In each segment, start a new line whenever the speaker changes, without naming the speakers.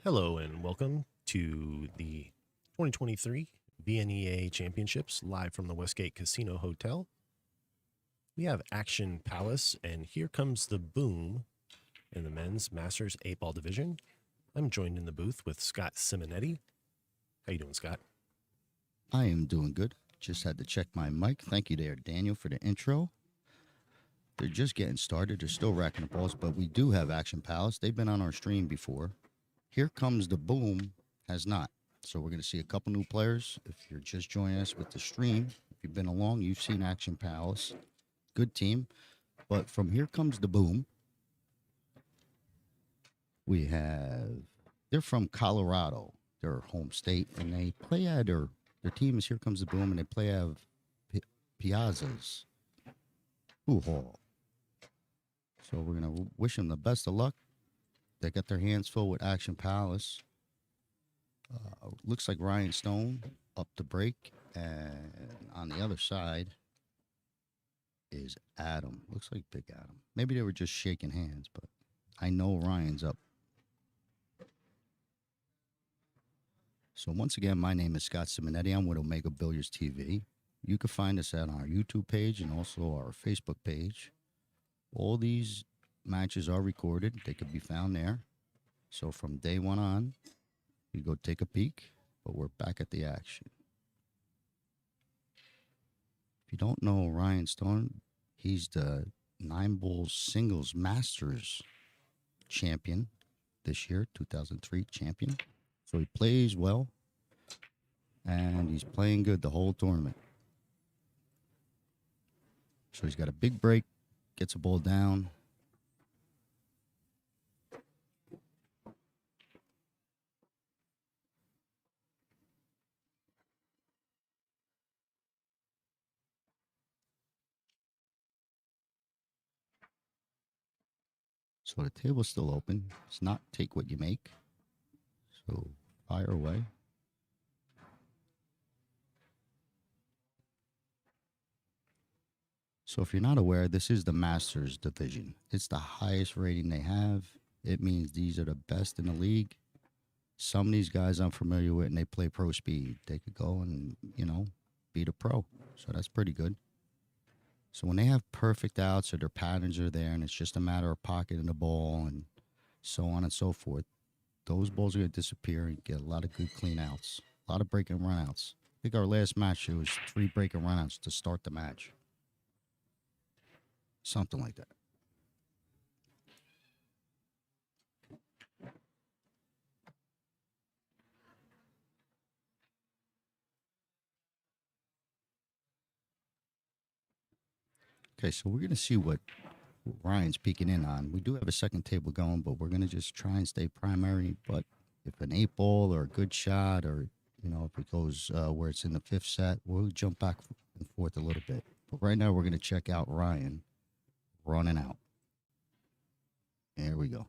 Hello and welcome to the 2023 VNEA Championships live from the Westgate Casino Hotel. We have Action Palace, and here comes the boom in the men's Masters 8-ball division. I'm joined in the booth with Scott Simonetti. How you doing, Scott?
I am doing good. Just had to check my mic. Thank you there, Daniel, for the intro. They're just getting started. They're still racking the balls, but we do have Action Palace. They've been on our stream before. Here Comes the Boom has not. So we're going to see a couple new players. If you're just joining us with the stream, if you've been along, you've seen Action Palace. Good team. But from Here Comes the Boom, they're from Colorado, their home state, and they play at their team is Here Comes the Boom, and they play at Piazza's Hall. So we're going to wish them the best of luck. They got their hands full with Action Palace. Looks like Ryan Stone up the break. And on the other side is Adam. Looks like Big Adam. Maybe they were just shaking hands, but I know Ryan's up. So once again, my name is Scott Simonetti. I'm with Omega Billiards TV. You can find us at our YouTube page and also our Facebook page. All these matches are recorded. They could be found there. So from day one on, you go take a peek, but we're back at the action. If you don't know Ryan Stone, he's the 9-ball singles Masters champion this year, 2003 champion. So he plays well, and he's playing good the whole tournament. So he's got a big break, gets a ball down. So the table's still open. It's not take what you make. So fire away. So if you're not aware, this is the Masters division. It's the highest rating they have. It means these are the best in the league. Some of these guys I'm familiar with, and they play pro speed. They could go and, beat a pro. So that's pretty good. So when they have perfect outs or their patterns are there and it's just a matter of pocketing the ball and so on and so forth, those balls are going to disappear and get a lot of good clean outs, a lot of break and run outs. I think our last match, it was 3 break and run outs to start the match. Something like that. Okay, so we're going to see what Ryan's peeking in on. We do have a second table going, but we're going to just try and stay primary. But if an 8-ball or a good shot or, if it goes where it's in the 5th set, we'll jump back and forth a little bit. But right now we're going to check out Ryan running out. There we go.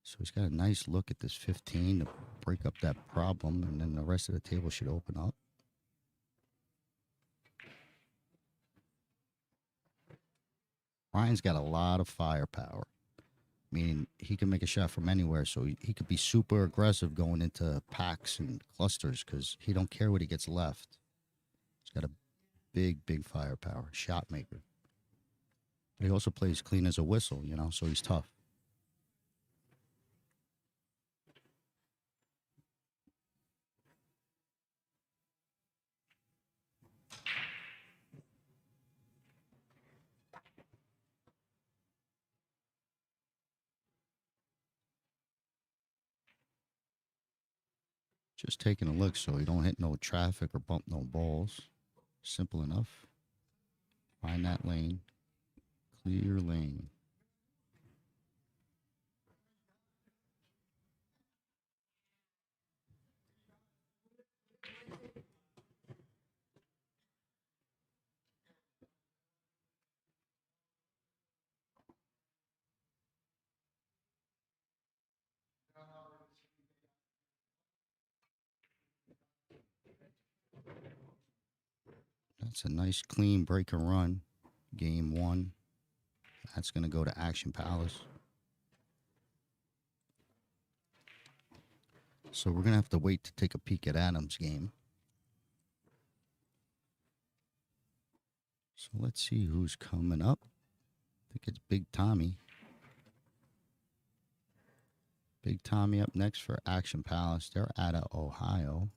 So he's got a nice look at this 15 to break up that problem, and then the rest of the table should open up. Ryan's got a lot of firepower. I mean, he can make a shot from anywhere, so he could be super aggressive going into packs and clusters because he don't care what he gets left. He's got a big, big firepower, shot maker. But he also plays clean as a whistle, so he's tough. Just taking a look so you don't hit no traffic or bump no balls. Simple enough. Find that lane. Clear lane. That's a nice clean break and run. Game 1. That's going to go to Action Palace. So we're going to have to wait to take a peek at Adam's game. So let's see who's coming up. I think it's Big Tommy. Big Tommy up next for Action Palace. They're out of Ohio.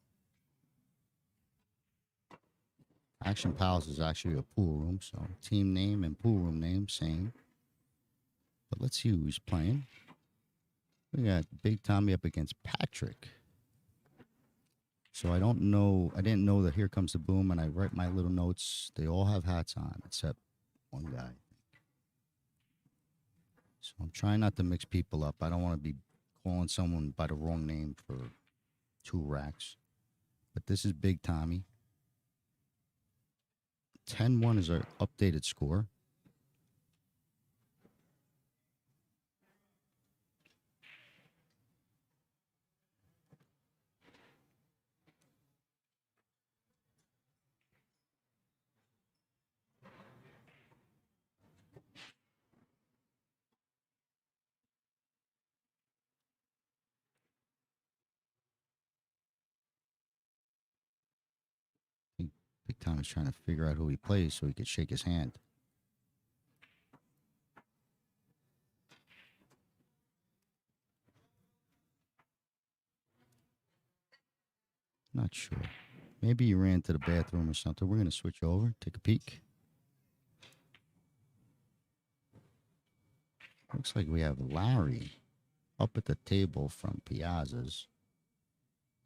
Action Palace is actually a pool room, so team name and pool room name, same. But let's see who's playing. We got Big Tommy up against Patrick. So I don't know. I didn't know that Here Comes the Boom, and I write my little notes. They all have hats on, except one guy. So I'm trying not to mix people up. I don't want to be calling someone by the wrong name for 2 racks. But this is Big Tommy. 10-1 is our updated score. Big Tommy's trying to figure out who he plays so he could shake his hand. Not sure. Maybe he ran to the bathroom or something. We're going to switch over, take a peek. Looks like we have Larry up at the table from Piazza's.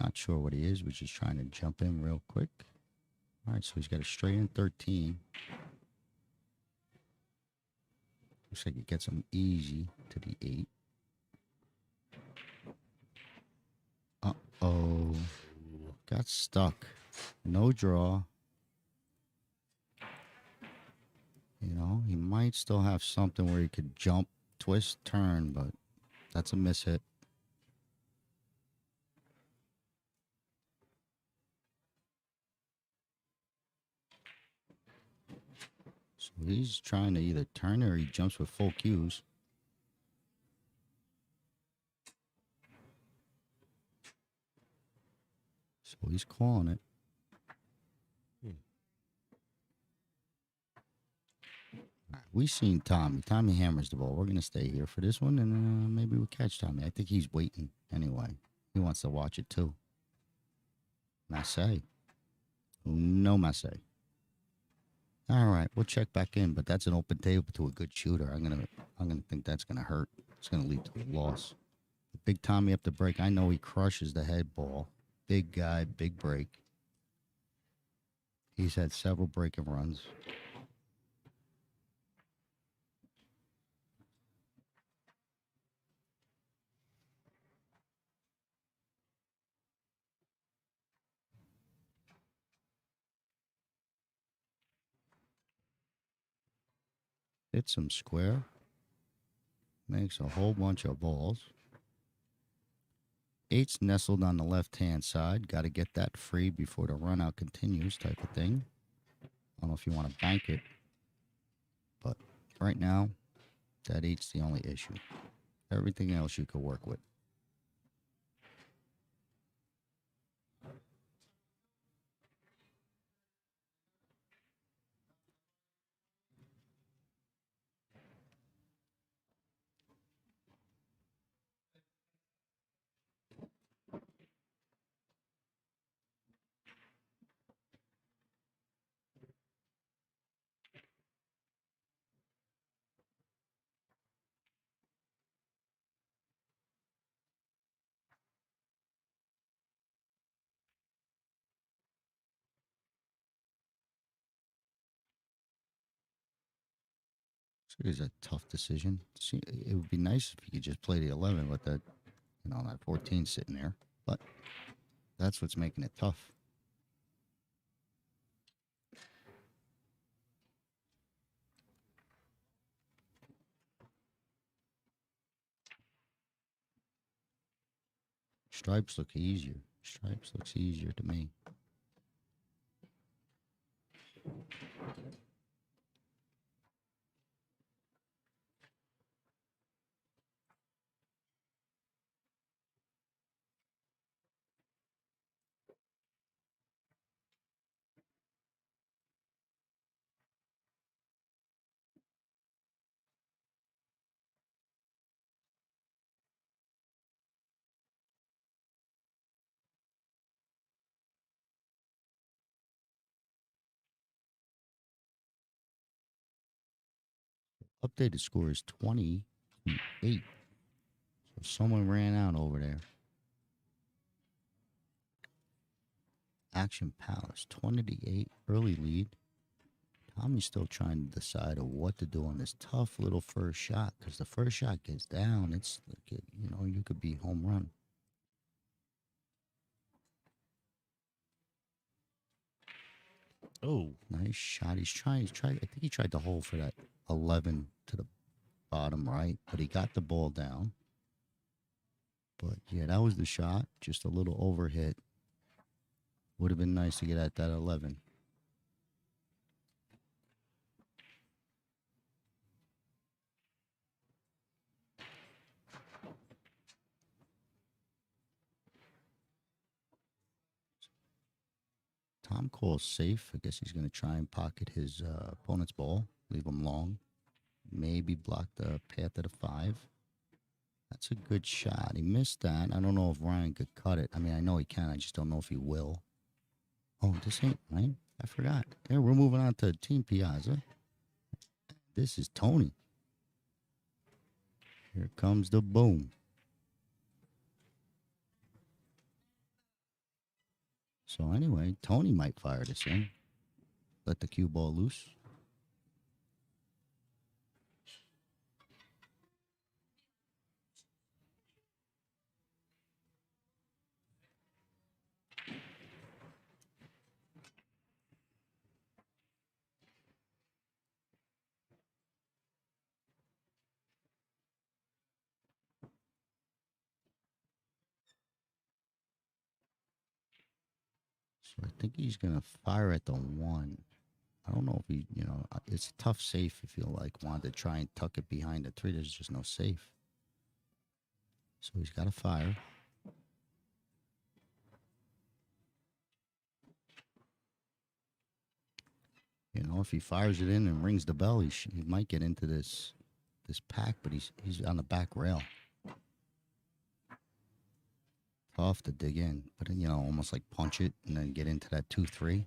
Not sure what he is. We're just trying to jump in real quick. All right, so he's got a straight in 13. Looks like he gets him easy to the 8. Uh-oh. Got stuck. No draw. You know, he might still have something where he could jump, twist, turn, but that's a miss hit. So he's trying to either turn or he jumps with full cues. So he's calling it. We've seen Tommy. Tommy hammers the ball. We're going to stay here for this one, and maybe we'll catch Tommy. I think he's waiting anyway. He wants to watch it too. Massey. No Massey. All right, we'll check back in, but that's an open table to a good shooter. I'm gonna think that's gonna hurt. It's gonna lead to a loss. Big Tommy up the break. I know he crushes the head ball. Big guy, big break. He's had several breaking runs. Hits him square. Makes a whole bunch of balls. 8's nestled on the left-hand side. Got to get that free before the run-out continues type of thing. I don't know if you want to bank it. But right now, that 8's the only issue. Everything else you could work with. So it is a tough decision. See, it would be nice if you could just play the 11 with that, that 14 sitting there. But that's what's making it tough. Stripes look easier. Stripes looks easier to me. Updated score is 28. So someone ran out over there. Action Palace, 20-8, early lead. Tommy's still trying to decide of what to do on this tough little first shot, because the first shot gets down, it's like, you could be home run.
Oh,
Nice shot. I think he tried to hold for that 11 to the bottom right, but he got the ball down. But yeah, that was the shot. Just a little overhit. Would have been nice to get at that 11. Tom calls safe. I guess he's going to try and pocket his opponent's ball, leave him long, maybe block the path of the 5. That's a good shot. He missed that. I don't know if Ryan could cut it. I mean, I know he can. I just don't know if he will. Oh, this ain't Ryan. I forgot. Yeah, we're moving on to Team Piazza. This is Tony. Here comes the boom. So anyway, Tony might fire this in. Let the cue ball loose. So I think he's going to fire at the 1. I don't know if he, it's a tough safe if you wanted to try and tuck it behind the 3. There's just no safe. So he's got to fire. If he fires it in and rings the bell, he might get into this pack, but he's on the back rail. Tough to dig in, but almost like punch it and then get into that 2-3.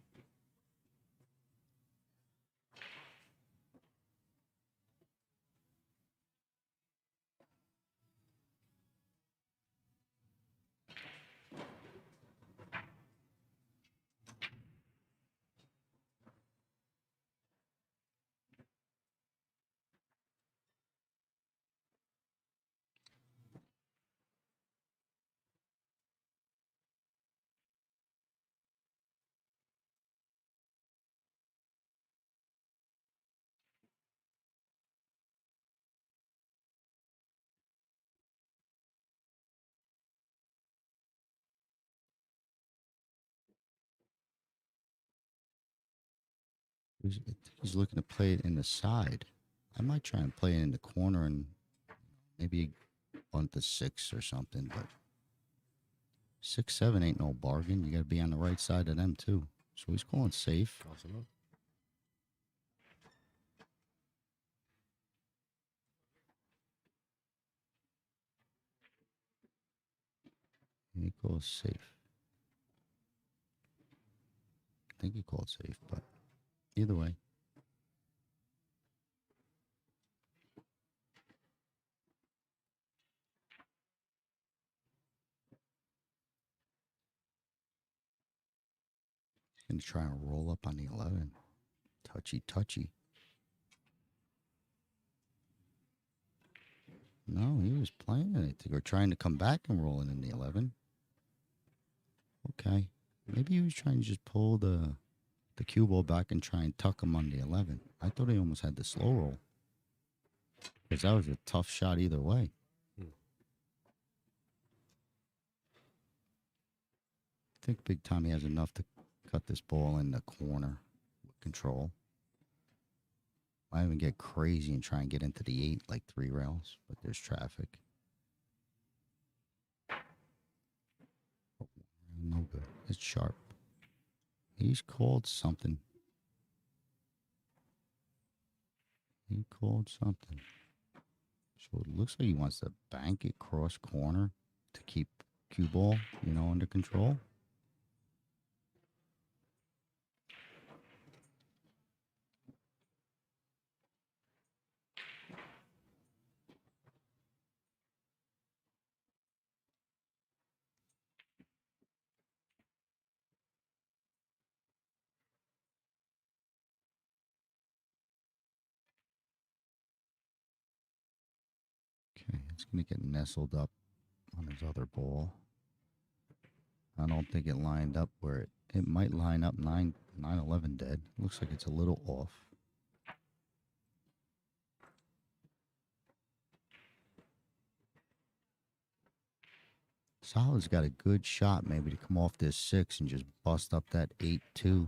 He's looking to play it in the side. I might try and play it in the corner and maybe bunt the 6 or something, but 6-7 ain't no bargain. You got to be on the right side of them too. So he's calling safe.
awesome.
He calls safe. I think he called safe, but either way. He's going to try and roll up on the 11. Touchy. No, he was playing it. Or trying to come back and roll it in the 11. Okay. Maybe he was trying to just pull the cue ball back and try and tuck him on the 11. I thought he almost had the slow roll. Because that was a tough shot either way. I think Big Tommy has enough to cut this ball in the corner with control. I even get crazy and try and get into the 8 like 3 rails, but there's traffic. No good. It's sharp. He's called something. So it looks like he wants to bank it cross corner to keep cue ball, under control. It's going to get nestled up on his other ball. I don't think it lined up where it might line up 9-11 dead. Looks like it's a little off. Solid's got a good shot maybe to come off this 6 and just bust up that 8-2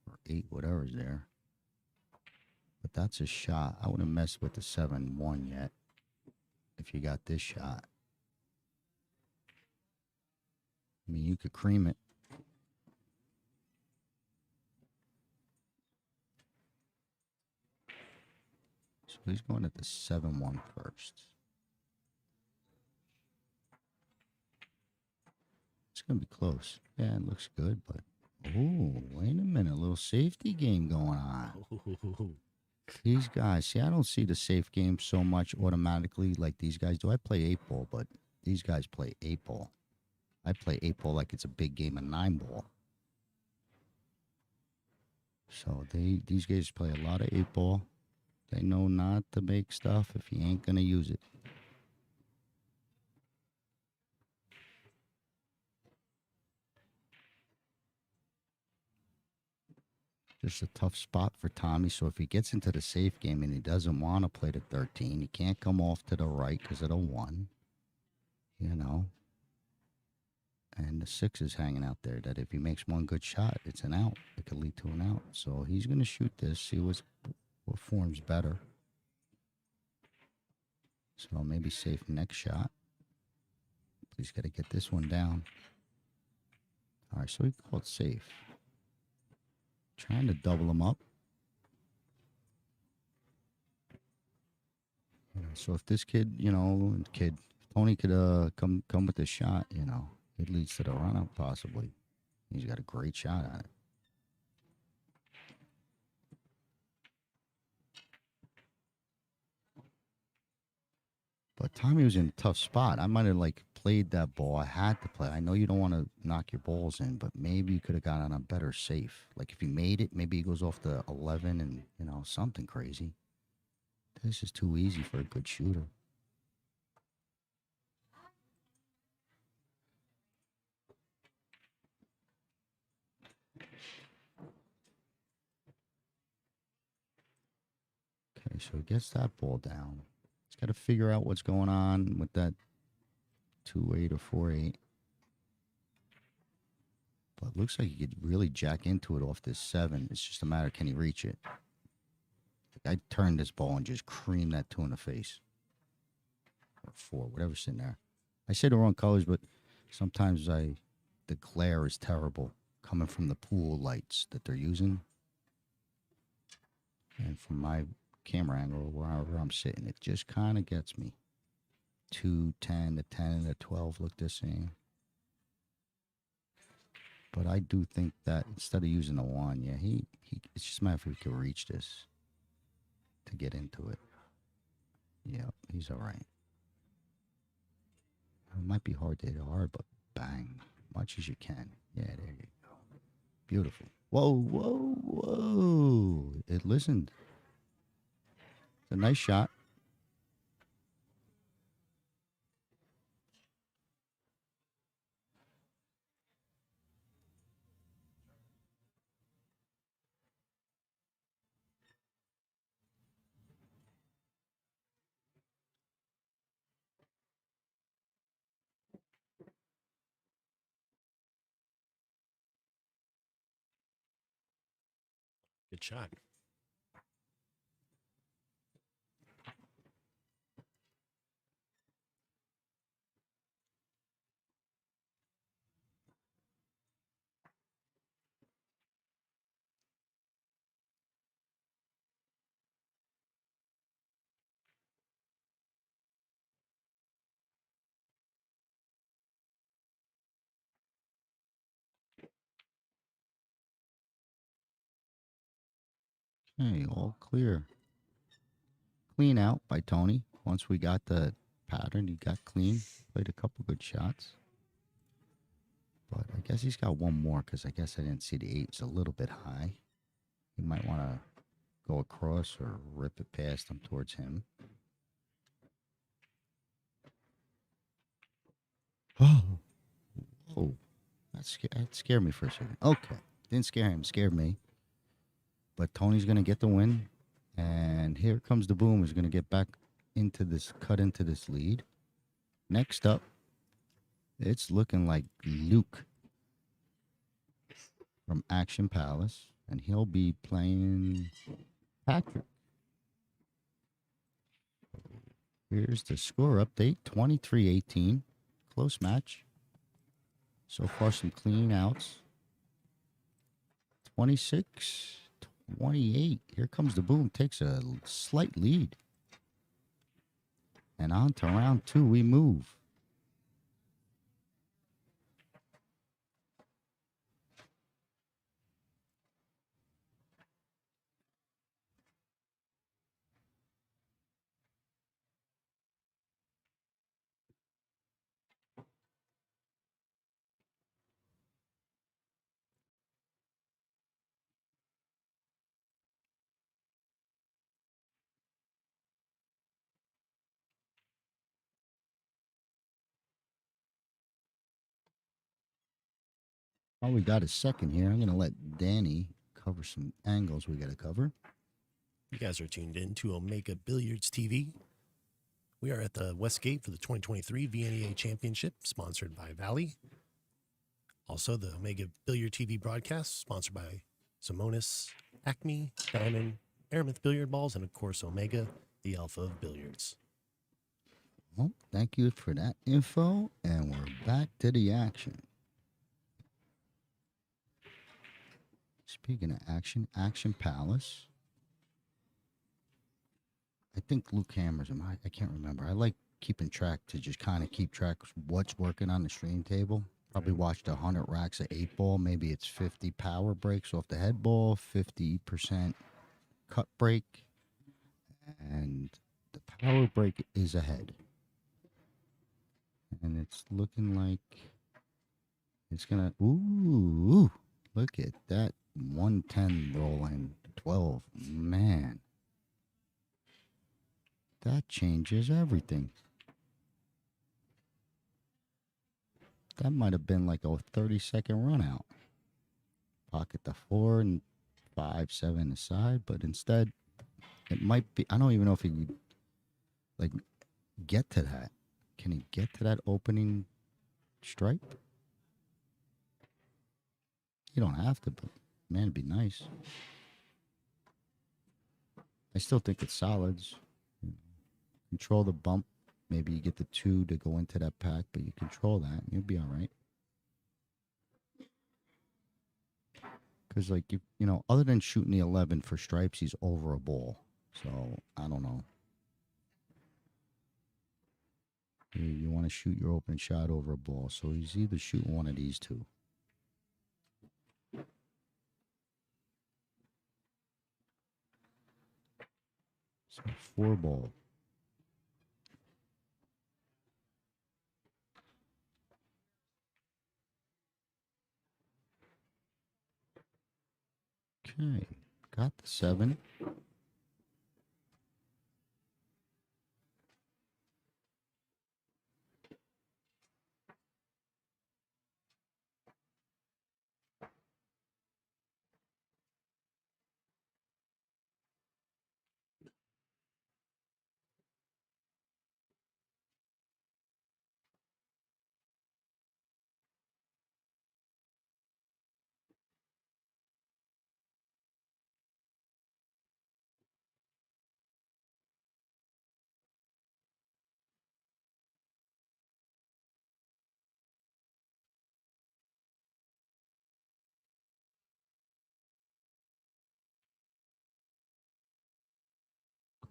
or 8 whatever's there. But that's a shot. I wouldn't mess with the 7-1 yet if you got this shot. I mean, you could cream it. So he's going at the 7-1 first. It's going to be close. Yeah, it looks good, but... Ooh, wait a minute. A little safety game going on. These guys, see, I don't see the safe game so much automatically like these guys do. I play 8-ball, but these guys play 8-ball. I play 8-ball like it's a big game of 9-ball. So these guys play a lot of 8-ball. They know not to make stuff if you ain't going to use it. Just a tough spot for Tommy. So if he gets into the safe game and he doesn't want to play the 13, he can't come off to the right because of the 1. You know. And the 6 is hanging out there that if he makes one good shot, it's an out. It could lead to an out. So he's going to shoot this, see what forms better. So maybe safe next shot. He's got to get this one down. All right, so he called safe. Trying to double him up. So if this kid, Tony could come with the shot, it leads to the run-up possibly. He's got a great shot at it. But Tommy was in a tough spot. I might have played that ball. I had to play. I know you don't want to knock your balls in, but maybe you could have got on a better safe. Like if he made it, maybe he goes off the 11 and, something crazy. This is too easy for a good shooter. Okay, so he gets that ball down. He's got to figure out what's going on with that 2-8 or 4-8. But it looks like he could really jack into it off this 7. It's just a matter, can he reach it? I turned this ball and just creamed that 2 in the face. Or 4, whatever's in there. I say the wrong colors, but sometimes the glare is terrible coming from the pool lights that they're using. And from my camera angle, wherever I'm sitting, it just kind of gets me. 2, 10, the 10, and the 12 look the same. But I do think that instead of using the 1, yeah, it's just a matter if he could reach this to get into it. Yeah, he's all right. It might be hard to hit hard, but bang, much as you can. Yeah, there you go. Beautiful. Whoa, whoa, whoa. It listened. It's a nice shot.
Good shot.
Hey, all clear. Clean out by Tony. Once we got the pattern, he got clean. Played a couple good shots. But I guess he's got one more because I guess I didn't see the 8. It's a little bit high. He might want to go across or rip it past him towards him. Oh, that scared me for a second. Okay, didn't scare him, scared me. But Tony's gonna get the win, and here comes the boom. Is gonna get back into this, cut into this lead. Next up, it's looking like Luke from Action Palace, and he'll be playing Patrick. Here's the score update, 23-18. Close match. So far, some clean outs. 26-28. Here comes the boom. Takes a slight lead. And on to round two, we move. All we got is second here. I'm going to let Danny cover some angles we got to cover.
You guys are tuned in to Omega Billiards TV. We are at the Westgate for the 2023 VNEA Championship, sponsored by Valley. Also, the Omega Billiard TV broadcast, sponsored by Simonis, Acme, Diamond, Aramith Billiard Balls, and of course, Omega, the alpha of billiards.
Well, thank you for that info, and we're back to the action. Speaking of action, Action Palace. I think Luke hammers him. I can't remember. I like keeping track to just kind of keep track of what's working on the stream table. Probably watched 100 racks of 8-ball. Maybe it's 50 power breaks off the head ball, 50% cut break, and the power break is ahead. And it's looking like it's going to... Ooh, look at that 110 rolling 12. Man. That changes everything. That might have been like a 30-second run out. Pocket the 4 and 5, 7 aside, but instead, it might be. I don't even know if he could, like, get to that. Can he get to that opening stripe? You don't have to, but man, it'd be nice. I still think it's solids. Control the bump. Maybe you get the 2 to go into that pack, but you control that. You'll be all right. Because, like, you know, other than shooting the 11 for stripes, he's over a ball. So, I don't know. You want to shoot your open shot over a ball. So, he's either shooting one of these two. So, 4 ball. Okay. Got the 7.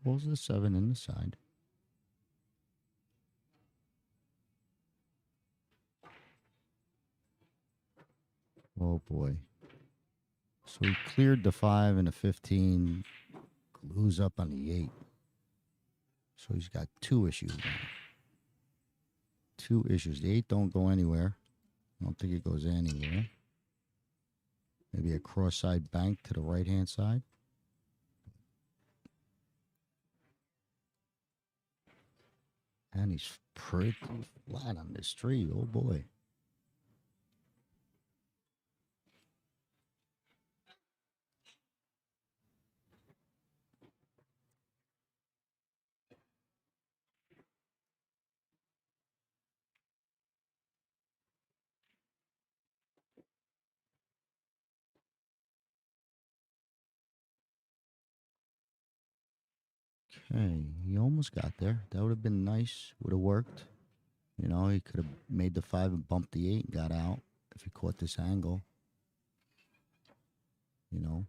Calls the 7 in the side. Oh, boy. So he cleared the 5 and the 15. Glues up on the 8. So he's got 2 issues now. 2 issues. The 8 don't go anywhere. I don't think it goes anywhere. Maybe a cross-side bank to the right-hand side. And he's pretty flat on this tree. Oh boy. Okay, he almost got there. That would have been nice. Would have worked. You know, he could have made the 5 and bumped the 8 and got out if he caught this angle. You know,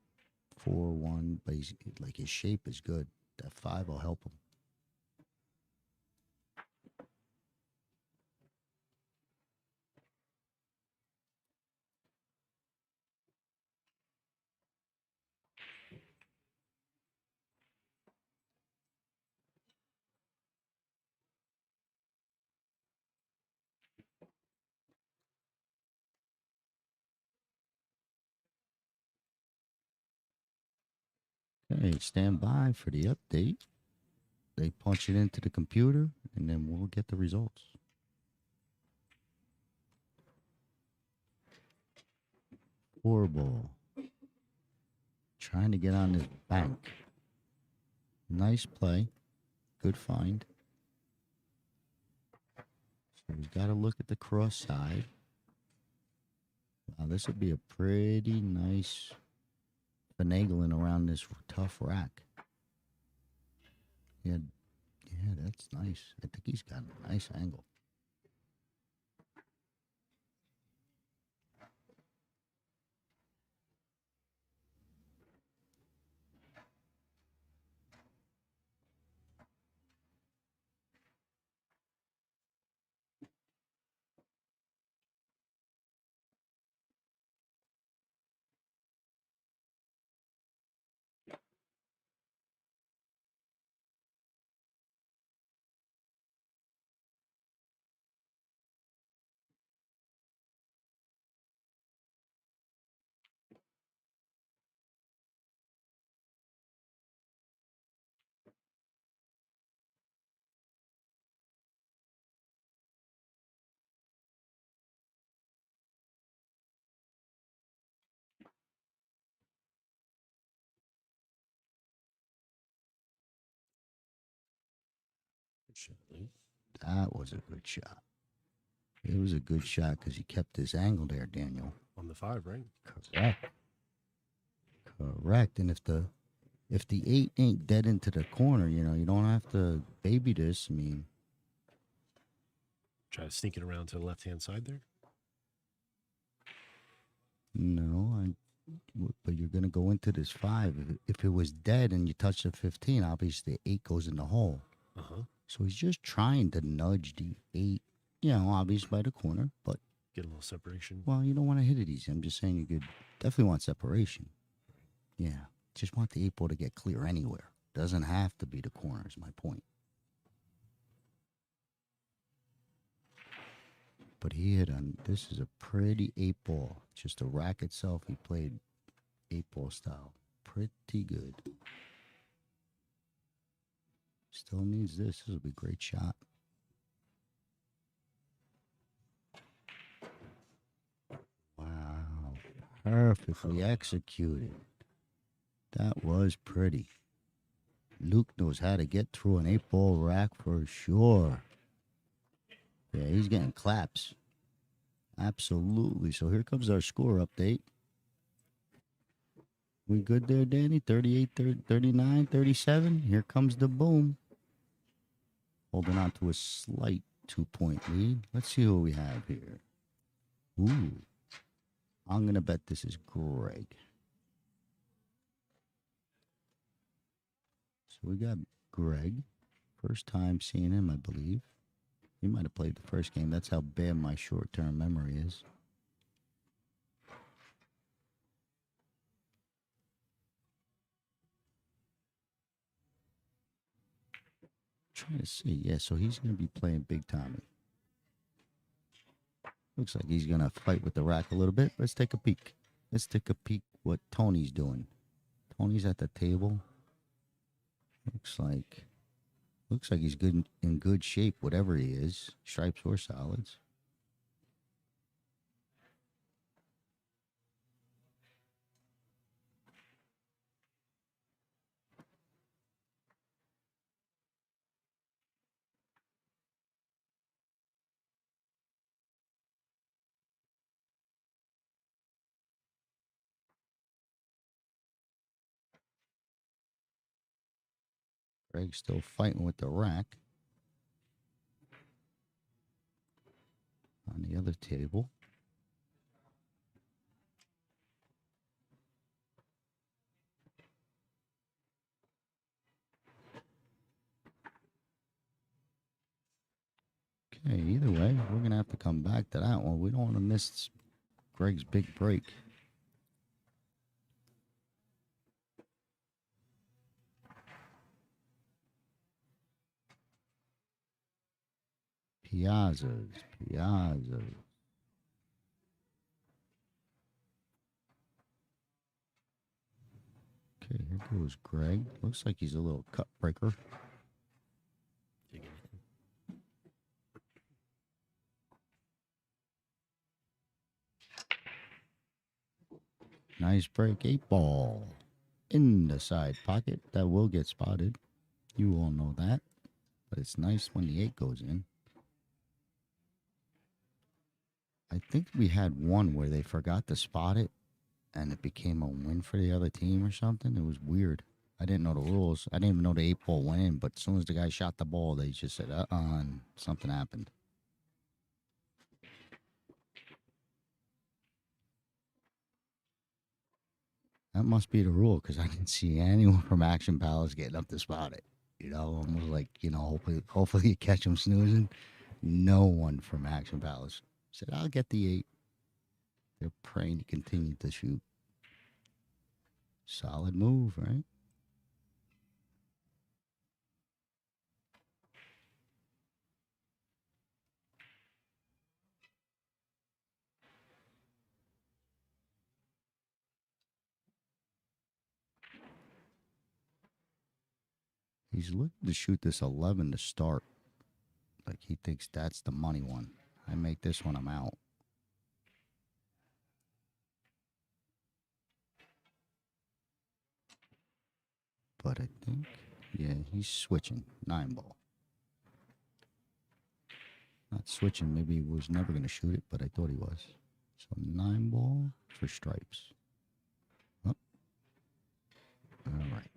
4-1, but he's like his shape is good. That 5 will help him. Okay, stand by for the update. They punch it into the computer, and then we'll get the results. 4 ball. Trying to get on this bank. Nice play. Good find. So we've got to look at the cross side. Wow, this would be a pretty nice finagling around this tough rack. Yeah, that's nice. I think he's got a nice angle.
Good shot, Lee.
That was a good shot. It was a good shot because he kept his angle there, Daniel.
On the 5, right?
Correct. Correct. And if the 8 ain't dead into the corner, you know, you don't have to baby this. I mean,
Try to sneak it around to the left-hand side there.
no, but you're going to go into this 5. If it was dead and you touch the 15, obviously the 8 goes in the hole.
Uh-huh.
So he's just trying to nudge the 8, you know, obviously by the corner. But,
Get a little separation.
well, you don't want to hit it easy. I'm just saying you could definitely want separation. Yeah. Just want the 8 ball to get clear anywhere. Doesn't have to be the corner is my point. But he hit on, this is a pretty 8 ball. Just the rack itself, he played 8 ball style. Pretty good. Still needs this. This will be a great shot. Wow. Perfectly executed. That was pretty. Luke knows how to get through an 8 ball rack for sure. Yeah, he's getting claps. Absolutely. So here comes our score update. We good there, Danny? 38, 39, 37. Here comes the boom. Holding on to a slight 2-point lead. Let's see who we have here. Ooh. I'm going to bet this is Greg. So we got Greg. First time seeing him, I believe. He might have played the first game. That's how bad my short-term memory is. Trying to see. Yeah, so he's going to be playing Big Tommy. Looks like he's going to fight with the rack a little bit. Let's take a peek. Let's take a peek what Tony's doing. Tony's at the table. Looks like Looks like he's good in good shape, whatever he is, stripes or solids. Greg's still fighting with the rack on the other table. Okay, either way, we're going to have to come back to that one. We don't want to miss Greg's big break. Piazzas. Okay, here goes Greg. Looks like he's a little cut breaker. Nice break. 8-ball in the side pocket. That will get spotted. You all know that. But it's nice when the 8 goes in. I think we had one where they forgot to spot it and it became a win for the other team or something. It was weird. I didn't know the rules. I didn't even know the 8-ball went in, but as soon as the guy shot the ball, they just said, and something happened. That must be the rule because I didn't see anyone from Action Palace getting up to spot it. You know, almost like, hopefully you catch them snoozing. No one from Action Palace said, I'll get the 8. They're praying to continue to shoot. Solid move, right? He's looking to shoot this 11 to start. Like he thinks that's the money one. I make this one, I'm out. But I think, yeah, he's switching. 9-ball. Not switching. Maybe he was never going to shoot it, but I thought he was. So 9-ball for stripes. Oh. All right.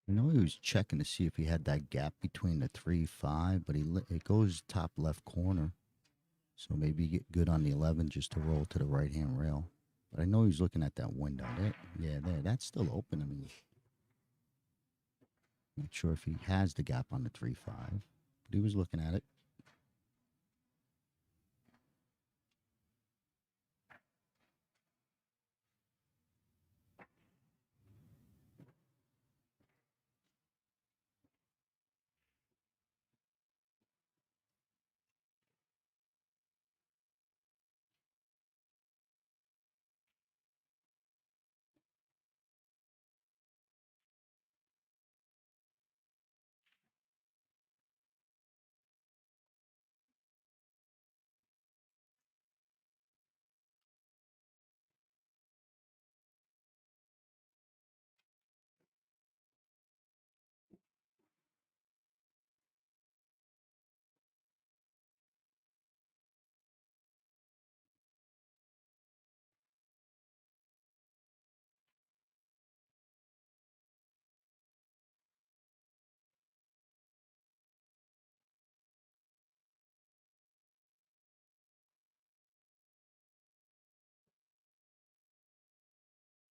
I know he was checking to see if he had that gap between the 3-5, but it goes top left corner. So maybe get good on the 11 just to roll to the right-hand rail. But I know he's looking at that window. There, that's still open. I mean, not sure if he has the gap on the 3-5, but he was looking at it.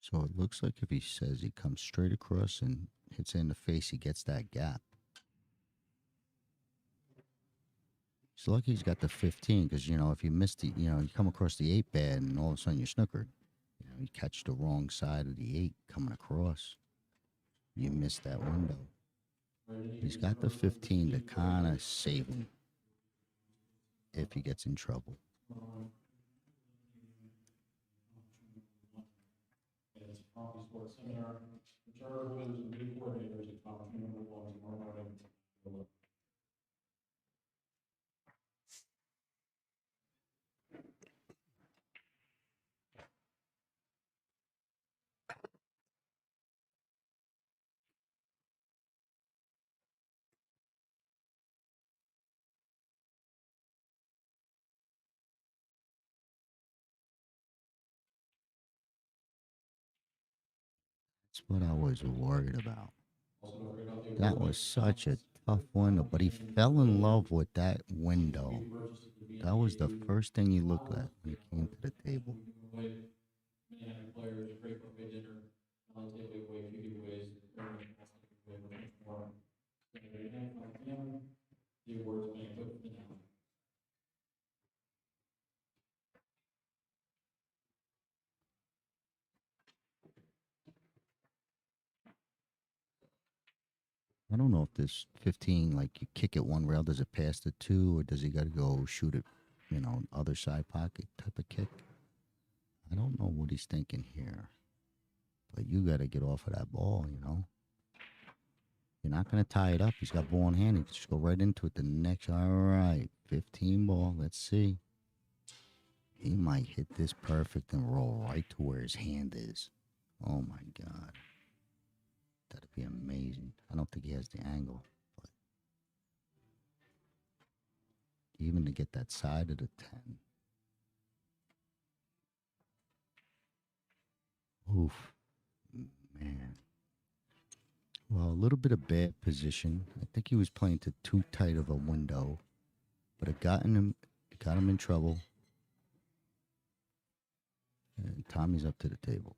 So it looks like if he says he comes straight across and hits it in the face, he gets that gap. He's lucky he's got the 15 because, you know, if you miss the, you know, you come across the 8 bad and all of a sudden you're snookered. You know, you catch the wrong side of the 8 coming across. You miss that window. He's got the 15 to kind of save him if he gets in trouble. That's what I was worried about. That was such a tough window, but he fell in love with that window. That was the first thing he looked at when he came to the table. I don't know if this 15, like you kick it one rail, does it pass the 2, or does he got to go shoot it, you know, other side pocket type of kick? I don't know what he's thinking here. But you got to get off of that ball, you know. You're not going to tie it up. He's got ball in hand. He can just go right into it the next. All right, 15 ball. Let's see. He might hit this perfect and roll right to where his hand is. Oh, my God. That'd be amazing. I don't think he has the angle. But even to get that side of the 10. Oof. Man. Well, a little bit of bad position. I think he was playing to too tight of a window. But it got him in trouble. And Tommy's up to the table.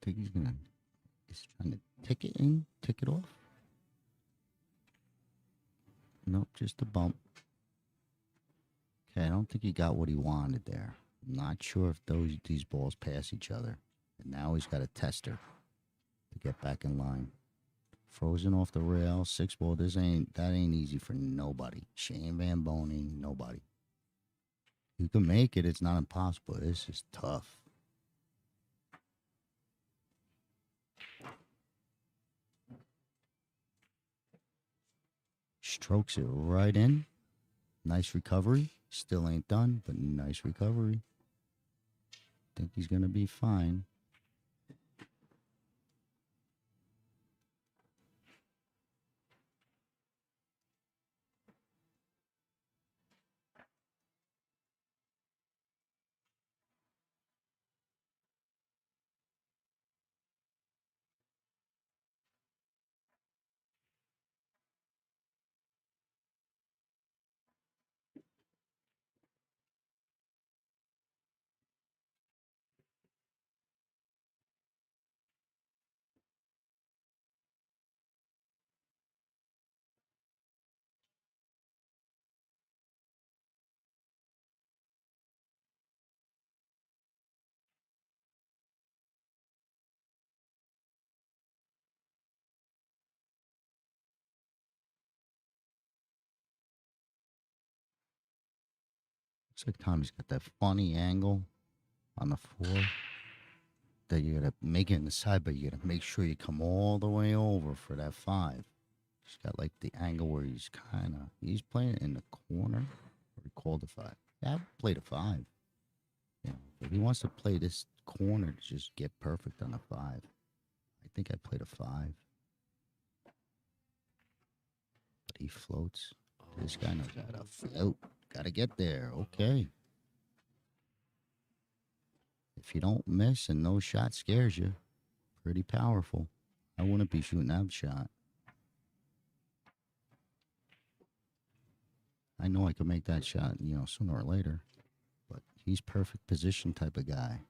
I think he's trying to tick it off. Nope, just a bump. Okay, I don't think he got what he wanted there. I'm not sure if these balls pass each other. And now he's got a tester to get back in line. Frozen off the rail, 6 ball. That ain't easy for nobody. Shane Van Boning, nobody. You can make it. It's not impossible. This is tough. Strokes it right in. Nice recovery. Still ain't done, but nice recovery. Think he's going to be fine. Looks like Tommy's got that funny angle on the 4 that you got to make it in the side, but you got to make sure you come all the way over for that 5. He's got like the angle where he's playing it in the corner. Or he called a 5. Yeah, I played a 5. You know, if he wants to play this corner to just get perfect on a 5, I think I played a 5. But he floats. This guy knows how to float. Gotta get there. Okay. If you don't miss and no shot scares you, pretty powerful. I wouldn't be shooting that shot. I know I could make that shot, sooner or later. But he's perfect position type of guy.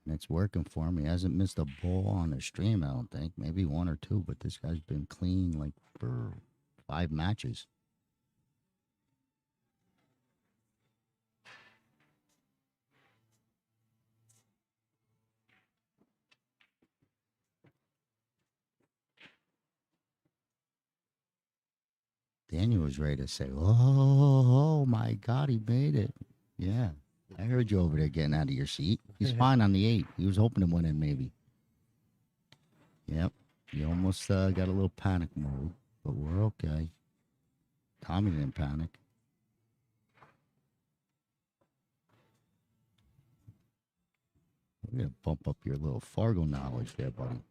And it's working for him. He hasn't missed a ball on the stream, I don't think. Maybe 1 or 2, but this guy's been clean like for 5 matches. Daniel was ready to say, oh my God, he made it. Yeah, I heard you over there getting out of your seat. He's fine on the 8. He was hoping to win it, maybe. Yep, you almost got a little panic mode, but we're okay. Tommy didn't panic. We're going to bump up your little Fargo knowledge there, buddy.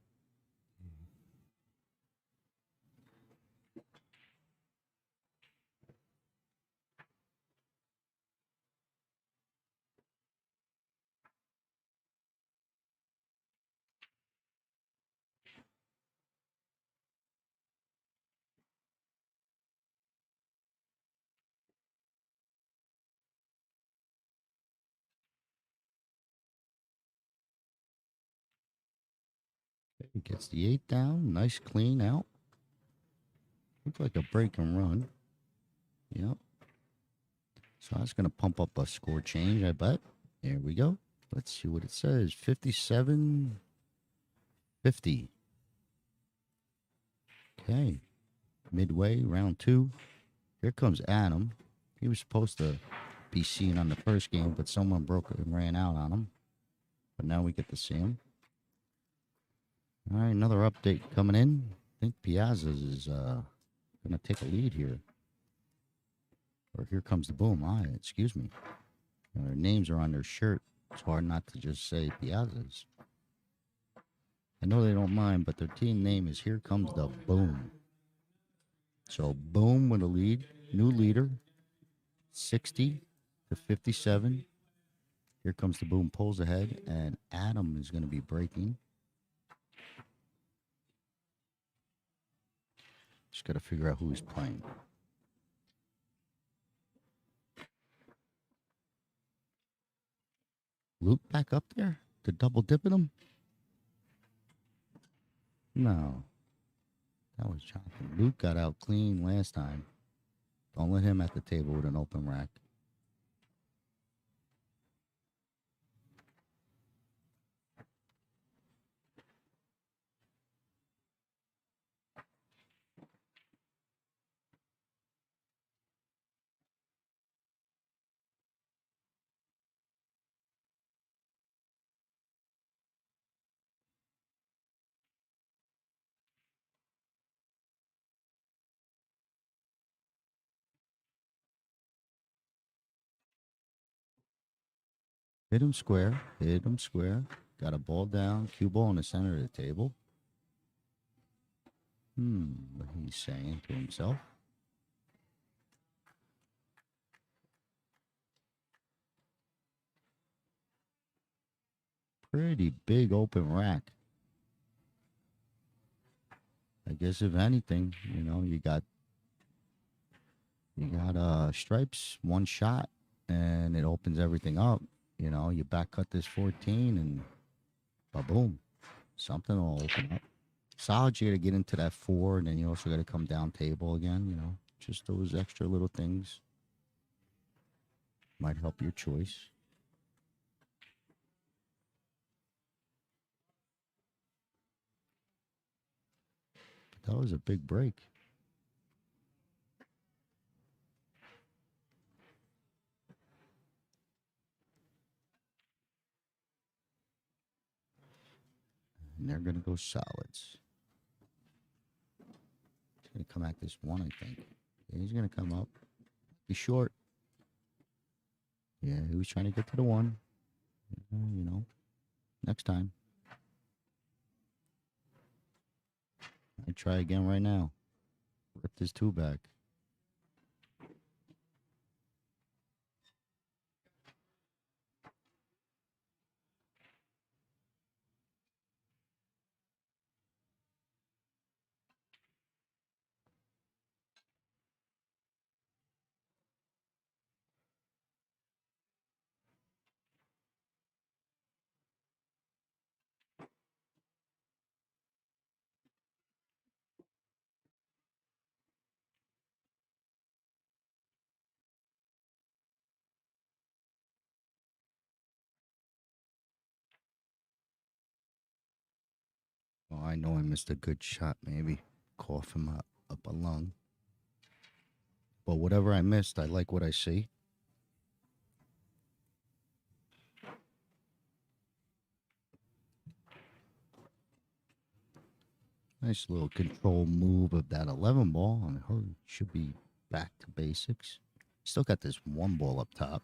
He gets the 8 down. Nice clean out. Looks like a break and run. Yep. So that's going to pump up a score change, I bet. There we go. Let's see what it says. 57-50. Okay. Midway, round 2. Here comes Adam. He was supposed to be seen on the first game, but someone broke it and ran out on him. But now we get to see him. All right, another update coming in. I think Piazza is going to take a lead here. Or here comes the boom. Excuse me. Their names are on their shirt. It's hard not to just say Piazza's. I know they don't mind, but their team name is Here Comes the Boom. So Boom with a lead. New leader. 60-57. Here comes the Boom. Pulls ahead. And Adam is going to be breaking. Just got to figure out who he's playing. Luke back up there to double dip at him? No. That was Jonathan. Luke got out clean last time. Don't let him at the table with an open rack. Hit him square. Hit him square. Got a ball down. Cue ball in the center of the table. What he's saying to himself. Pretty big open rack. I guess if anything, you got stripes, 1 shot, and it opens everything up. You back cut this 14 and ba-boom. Something will open up. Solid you got to get into that 4, and then you also got to come down table again, Just those extra little things might help your choice. But that was a big break. And they're going to go solids. He's going to come at this 1, I think. Yeah, he's going to come up. He's short. Yeah, he was trying to get to the 1. Next time. I try again right now. Rip this two back. Oh, I know I missed a good shot, maybe. Cough him up a lung. But whatever I missed, I like what I see. Nice little control move of that 11 ball, and he should be back to basics. Still got this one ball up top.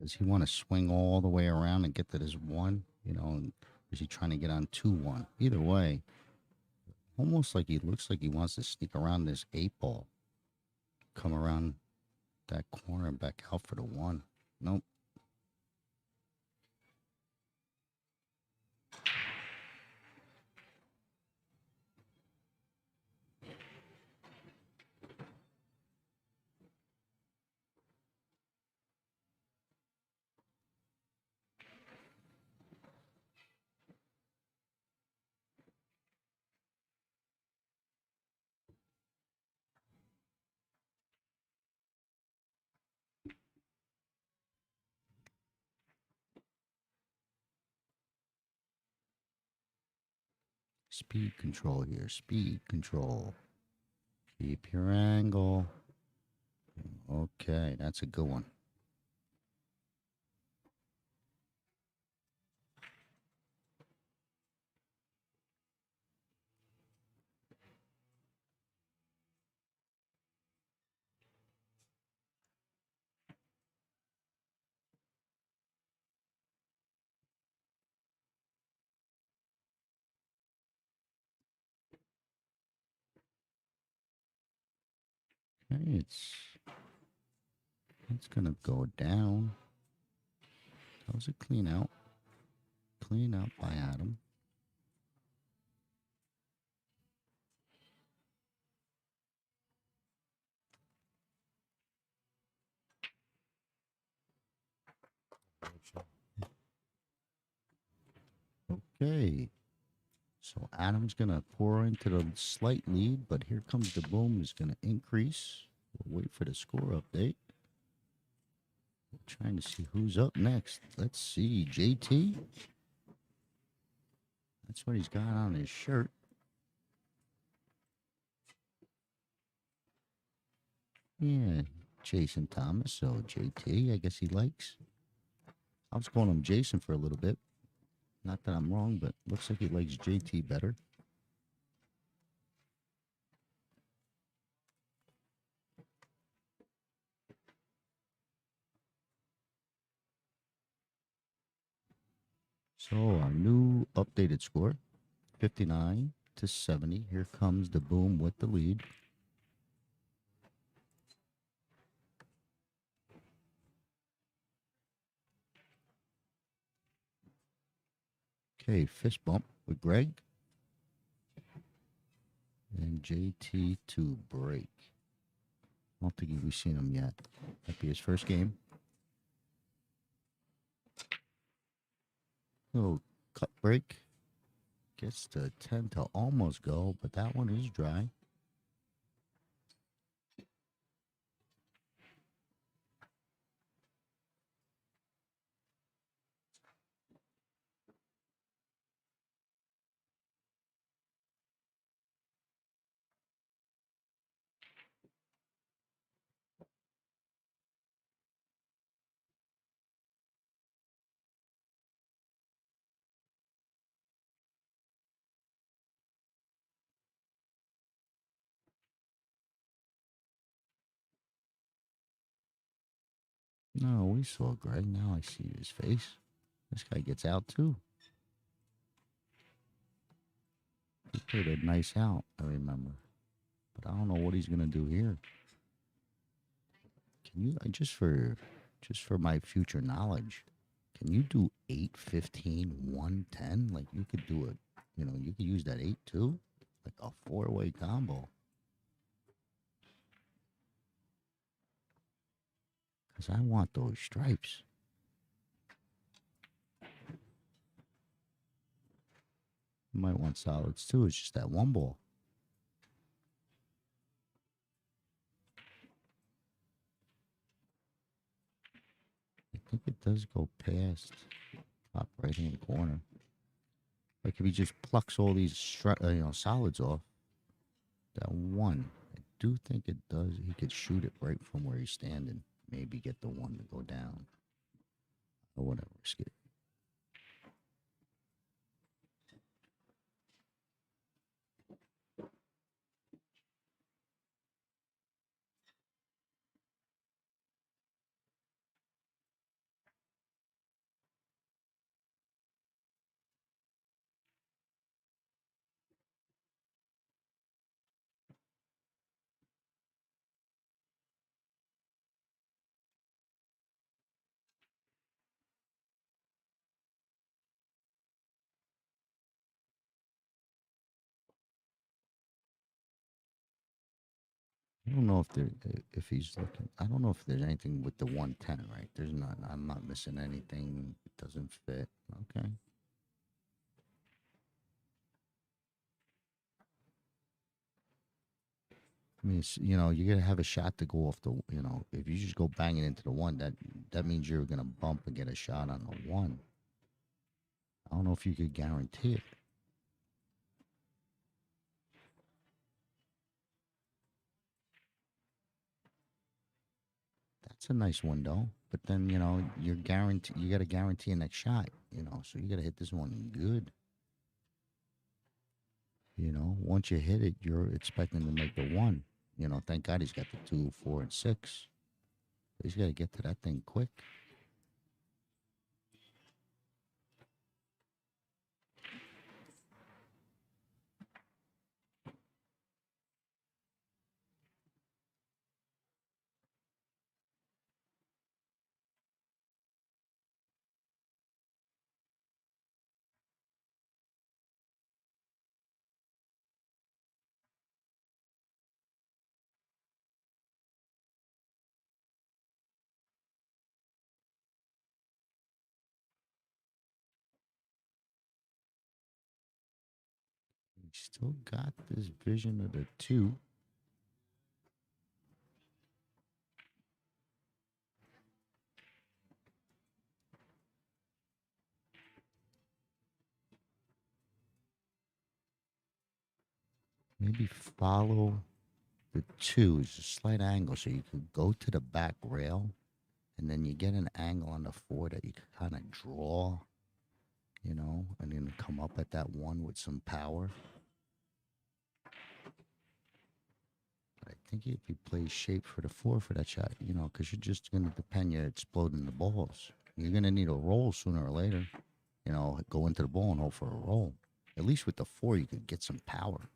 Does he want to swing all the way around and get to this one? You know, and is he trying to get on 2-1? Either way, almost like he looks like he wants to sneak around this 8 ball. Come around that corner and back out for the 1. Nope. Speed control here. Speed control. Keep your angle. Okay, that's a good one. Okay, it's gonna go down. That was a clean out. Clean out by Adam. Okay. So Adam's going to pour into the slight lead, but here comes the boom. Is going to increase. We'll wait for the score update. We're trying to see who's up next. Let's see. JT. That's what he's got on his shirt. Yeah, Jason Thomas. So JT, I guess he likes. I was calling him Jason for a little bit. Not that I'm wrong, but looks like he likes JT better. So our new updated score, 59 to 70. Here comes the boom with the lead. Okay, fist bump with Greg. And JT to break. I don't think we've seen him yet. Might be his first game. Little cut break. Gets to 10 to almost go, but that one is dry. No, we saw Greg. Now I see his face. This guy gets out too. He played a nice out, I remember. But I don't know what he's gonna do here. Can you just for my future knowledge, can you do 8, 15, 1, 10? Like you could do it, you could use that 8 too? Like a 4-way combo. Because I want those stripes. You might want solids too. It's just that one ball. I think it does go past top right hand corner. Like if he just plucks all these solids off, that one, I do think it does. He could shoot it right from where he's standing. Maybe get the one to go down. Or whatever. Risk it. I don't know if he's looking. I don't know if there's anything with the 110, right? There's not. I'm not missing anything. It doesn't fit. Okay. I mean, you gotta have a shot to go off the. If you just go banging into the one, that means you're gonna bump and get a shot on the one. I don't know if you could guarantee it. That's a nice window, but then you're guarantee. You got to guarantee a next shot. So you got to hit this one good. Once you hit it, you're expecting to make the one. Thank God he's got the 2, 4, and 6. He's got to get to that thing quick. He still got this vision of the 2. Maybe follow the 2 is a slight angle, so you could go to the back rail, and then you get an angle on the 4 that you could kind of draw, and then come up at that 1 with some power. But I think if you play shape for the 4 for that shot, because you're just going to depend you're exploding the balls. You're going to need a roll sooner or later. you know, go into the ball and hope for a roll. At least with the 4, you could get some power.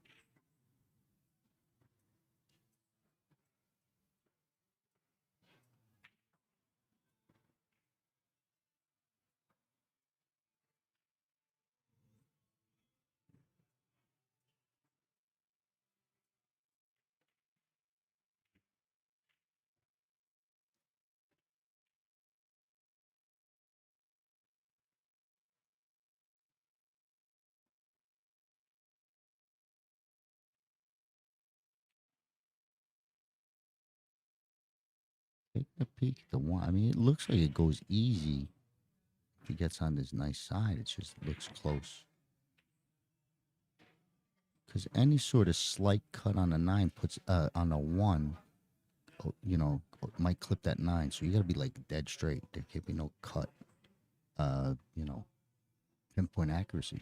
Take a peek at the 1. I mean, it looks like it goes easy if he gets on this nice side. It just looks close. Because any sort of slight cut on a 9 puts on a 1, you know, might clip that 9. So you got to be like dead straight. There can't be no cut, you know, pinpoint accuracy.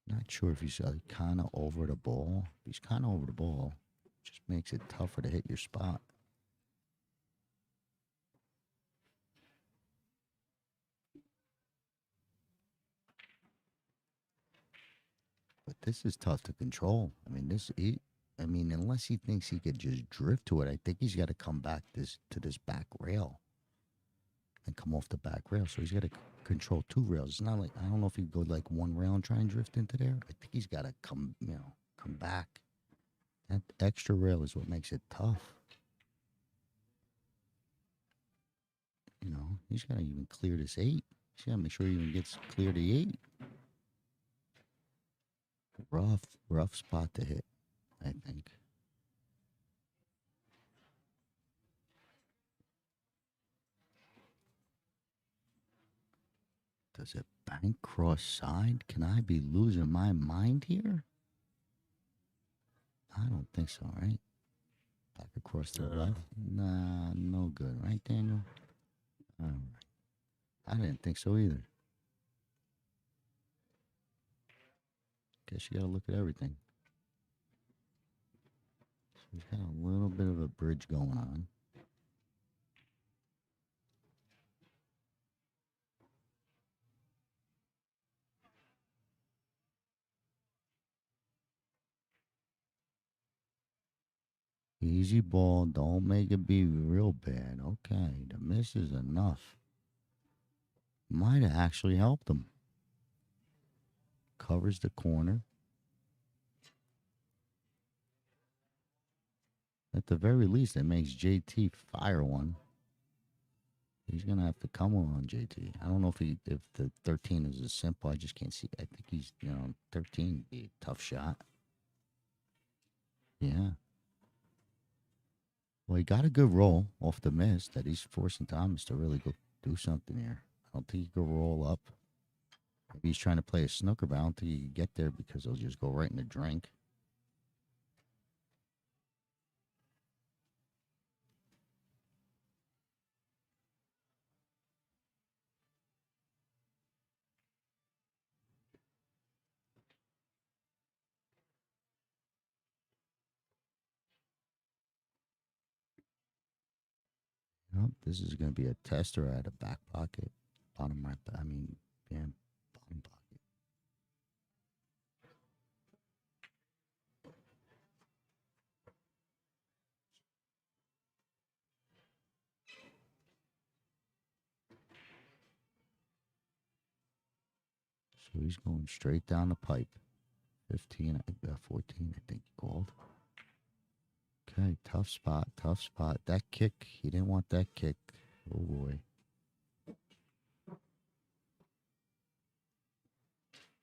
Not sure if he's kind of over the ball. He's kind of over the ball. Just makes it tougher to hit your spot. But this is tough to control. I mean, unless he thinks he could just drift to it, I think he's got to come back to this back rail and come off the back rail. So he's got to control 2 rails. It's not like, I don't know if he could go like 1 rail and try and drift into there. I think he's got to come back. That extra rail is what makes it tough. You know, he's got to even clear this 8. He's got to make sure he even gets clear the 8. Rough spot to hit, I think. Does it bank cross side? Can I be losing my mind here? I don't think so, right? Back across the left? Nah, no good, right, Daniel? All right. I didn't think so either. Guess you gotta look at everything. So we've got a little bit of a bridge going on. Easy ball. Don't make it be real bad. Okay, the miss is enough. Might have actually helped him. Covers the corner. At the very least, it makes JT fire one. He's gonna have to come on JT. I don't know if the 13 is as simple. I just can't see. I think he's 13 would be a tough shot. Yeah. Well, he got a good roll off the miss that he's forcing Thomas to really go do something here. I don't think he could roll up. Maybe he's trying to play a snooker, but I don't think he can get there because he'll just go right in the drink. Nope, this is going to be a tester at a back pocket. Bottom right, bottom pocket. So he's going straight down the pipe. 15, 14, I think he called. Okay, tough spot, tough spot. That kick, he didn't want that kick. Oh, boy.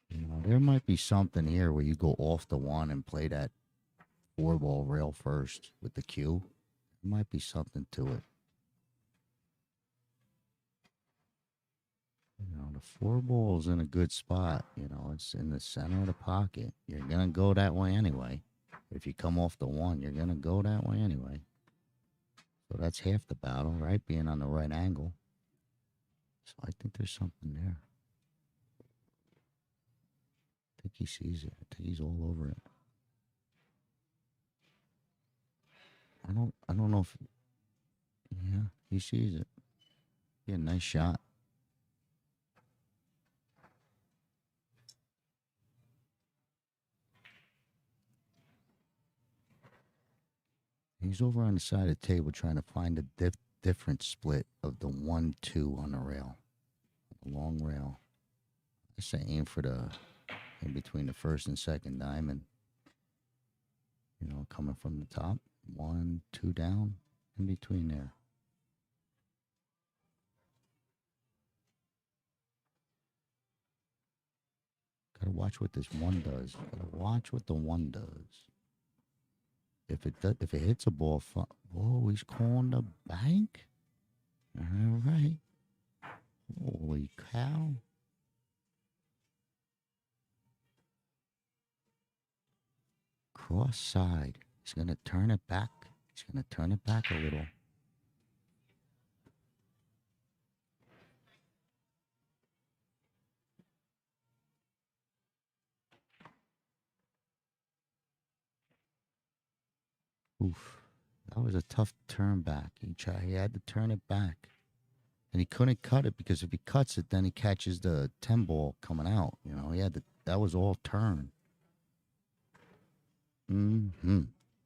You know, there might be something here where you go off the one and play that 4-ball rail first with the cue. There might be something to it. You know, the 4-ball is in a good spot. You know, it's in the center of the pocket. You're going to go that way anyway. If you come off the one, you're going to go that way anyway. So that's half the battle, right? Being on the right angle. So I think there's something there. I think he sees it. I think he's all over it. I don't know if, yeah, he sees it. Yeah, nice shot. He's over on the side of the table trying to find a different split of the 1-2 on the rail, the long rail. I say aim for the in between the first and second diamond. You know, coming from the top, 1, 2 down, in between there. Gotta watch what this one does. Gotta watch what the one does. If it hits a ball, whoa, he's calling the bank. All right. Holy cow. Cross side. He's going to turn it back. He's going to turn it back a little. Oof. That was a tough turn back. He had to turn it back. And he couldn't cut it because if he cuts it, then he catches the 10 ball coming out. You know, that was all turn.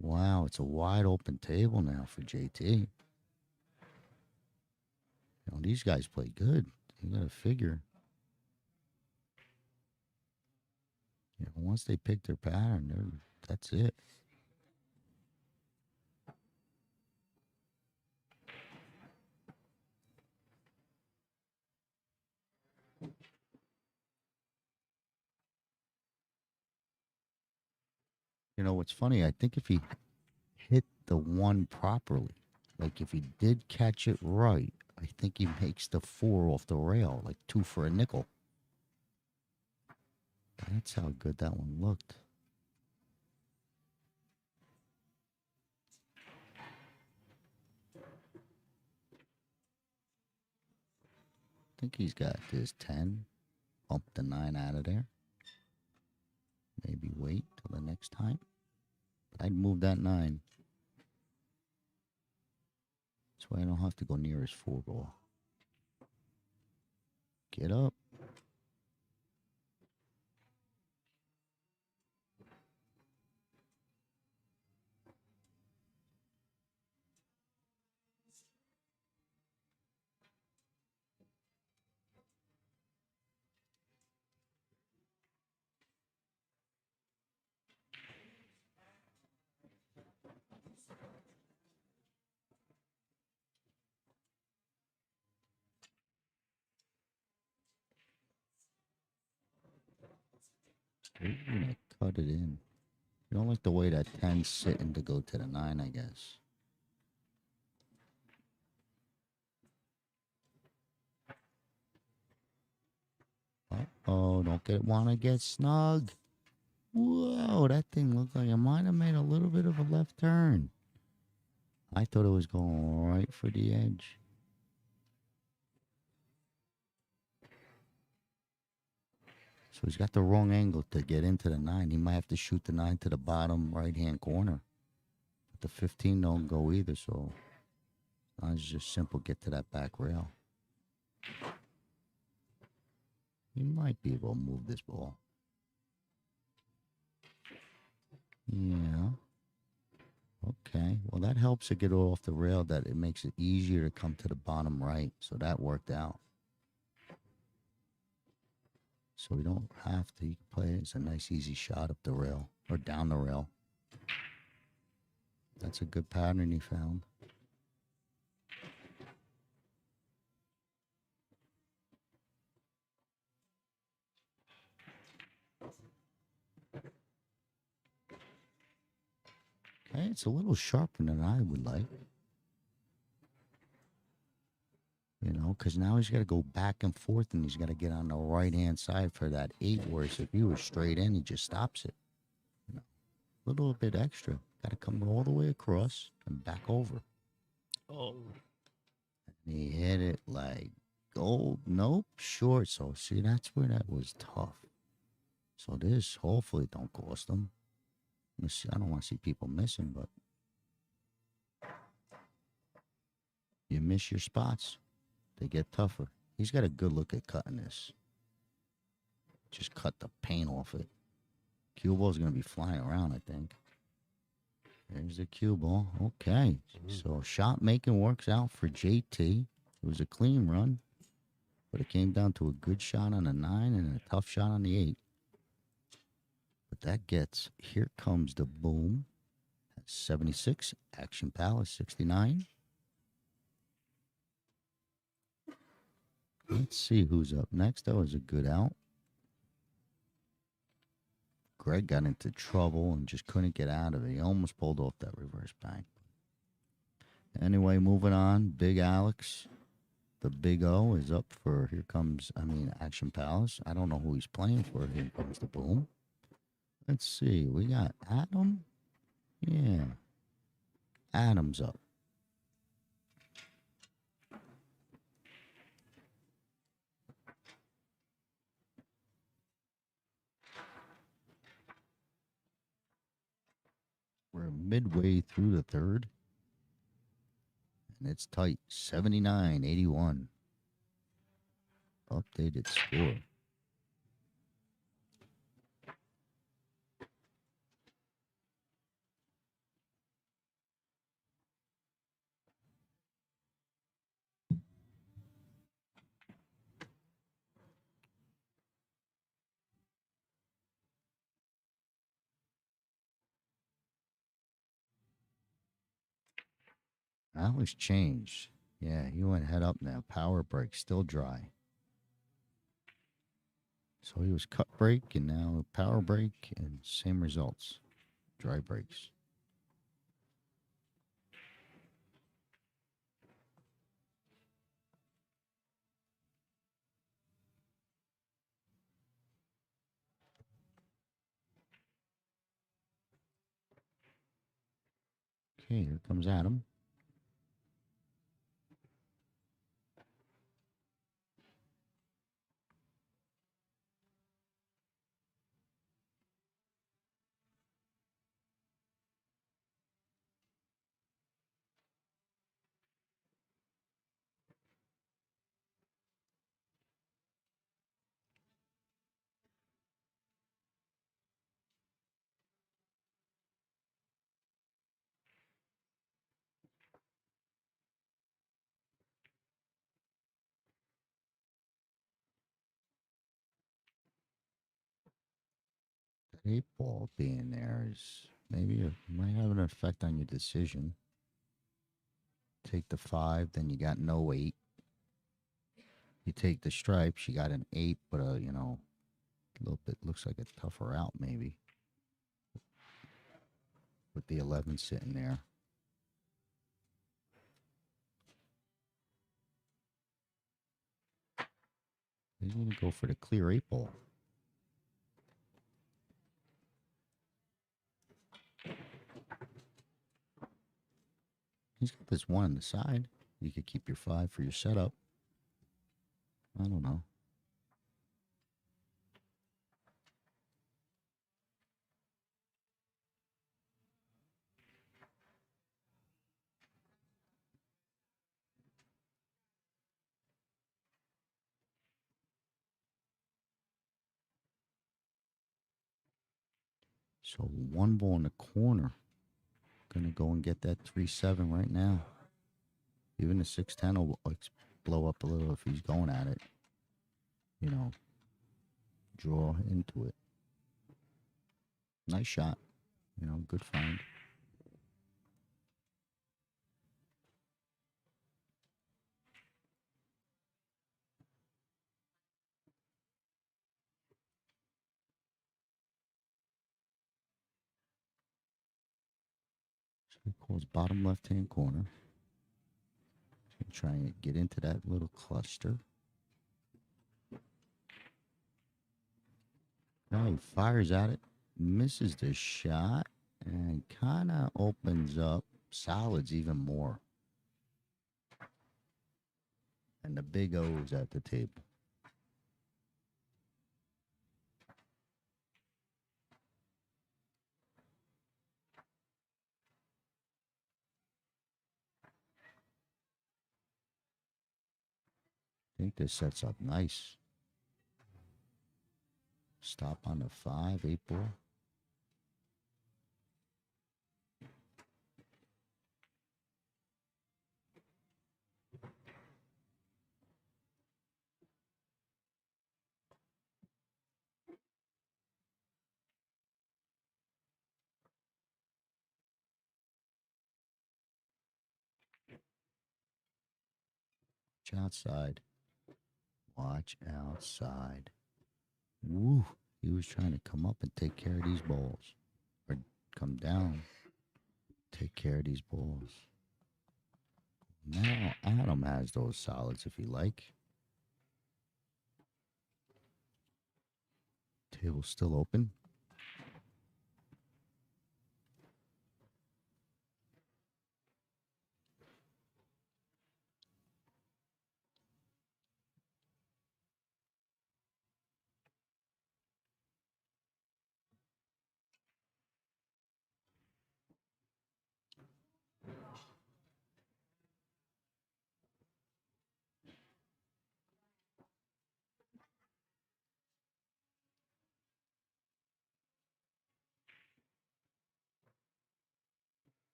Wow, it's a wide open table now for JT. You know, these guys play good. You got to figure. You know, once they pick their pattern, that's it. You know, what's funny, I think if he hit the one properly, like if he did catch it right, I think he makes the 4 off the rail, like 2 for a nickel. That's how good that one looked. I think he's got this 10. Bump the 9 out of there. Maybe wait till the next time. But I'd move that 9. That's why I don't have to go near his 4 ball. Get up. Ooh, I cut it in. You don't like the way that 10's sitting to go to the 9, I guess. Uh-oh, don't want to get snug. Whoa, that thing looked like it might have made a little bit of a left turn. I thought it was going right for the edge. So he's got the wrong angle to get into the 9. He might have to shoot the 9 to the bottom right-hand corner. But the 15 don't go either, so it's just simple, get to that back rail. He might be able to move this ball. Yeah. Okay. Well, that helps it get off the rail, that it makes it easier to come to the bottom right. So that worked out. So we don't have to. You can play it. It's a nice, easy shot up the rail or down the rail. That's a good pattern he found. Okay, it's a little sharper than I would like. You know, because now he's got to go back and forth, and he's got to get on the right-hand side for that 8, whereas if he was straight in, he just stops it. You know, a little bit extra. Got to come all the way across and back over.
Oh.
And he hit it like gold. Nope, short. So, see, that's where that was tough. So this hopefully don't cost him. I don't want to see people missing, but you miss your spots, they get tougher. He's got a good look at cutting this. Just cut the paint off it. Cue ball's going to be flying around, I think. There's the cue ball. Okay. So shot making works out for JT. It was a clean run, but it came down to a good shot on a 9 and a tough shot on the 8. But that gets, here comes the boom. That's 76. Action Palace, 69. Let's see who's up next. That was a good out. Greg got into trouble and just couldn't get out of it. He almost pulled off that reverse bank. Anyway, moving on. Big Alex, the Big O, is up for, Action Palace. I don't know who he's playing for. Here comes the boom. Let's see. We got Adam. Yeah. Adam's up. We're midway through the third. And it's tight. 79-81. Updated score. That was changed. Yeah, he went head up now. Power break, still dry. So he was cut break and now power break and same results. Dry breaks. Okay, here comes Adam. That 8 ball being there is maybe it might have an effect on your decision. Take the 5, then you got no 8. You take the stripes, you got an 8, but a little bit looks like a tougher out maybe. With the 11 sitting there. He's going to go for the clear 8 ball. He's got this 1 on the side. You could keep your 5 for your setup. I don't know. So 1 ball in the corner. Gonna go and get that 3-7 right now. Even the 6-10 will blow up a little if he's going at it. Draw into it. Nice shot. Good find. Calls bottom left-hand corner. Try and get into that little cluster. Now he fires at it, misses the shot, and kind of opens up solids even more. And the big O's at the table. I think this sets up nice. Stop on the 5, 8 ball. Watch outside. Watch outside. Woo. He was trying to come up and take care of these balls. Or come down. Take care of these balls. Now Adam has those solids if you like. Table's still open.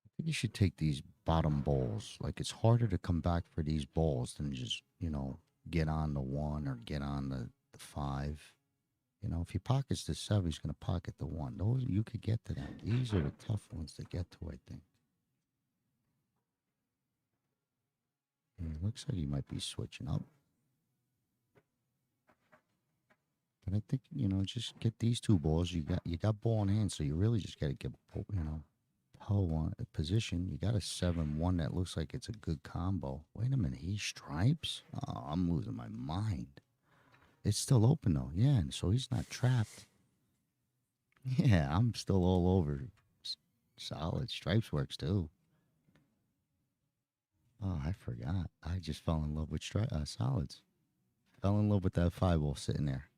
I think you should take these bottom balls. Like, it's harder to come back for these balls than just, get on the 1 or get on the 5. If he pockets the 7, he's going to pocket the 1. Those, you could get to them. These are the tough ones to get to, I think. It looks like he might be switching up. But I think, just get these 2 balls. You got ball in hand, so you really just got to get, Poe a position. You got a 7-1 that looks like it's a good combo. Wait a minute, he stripes? Oh, I'm losing my mind. It's still open though. Yeah, and so he's not trapped. Yeah, I'm still all over. Solid. Stripes works too. Oh, I forgot. I just fell in love with solids. Fell in love with that 5 ball sitting there.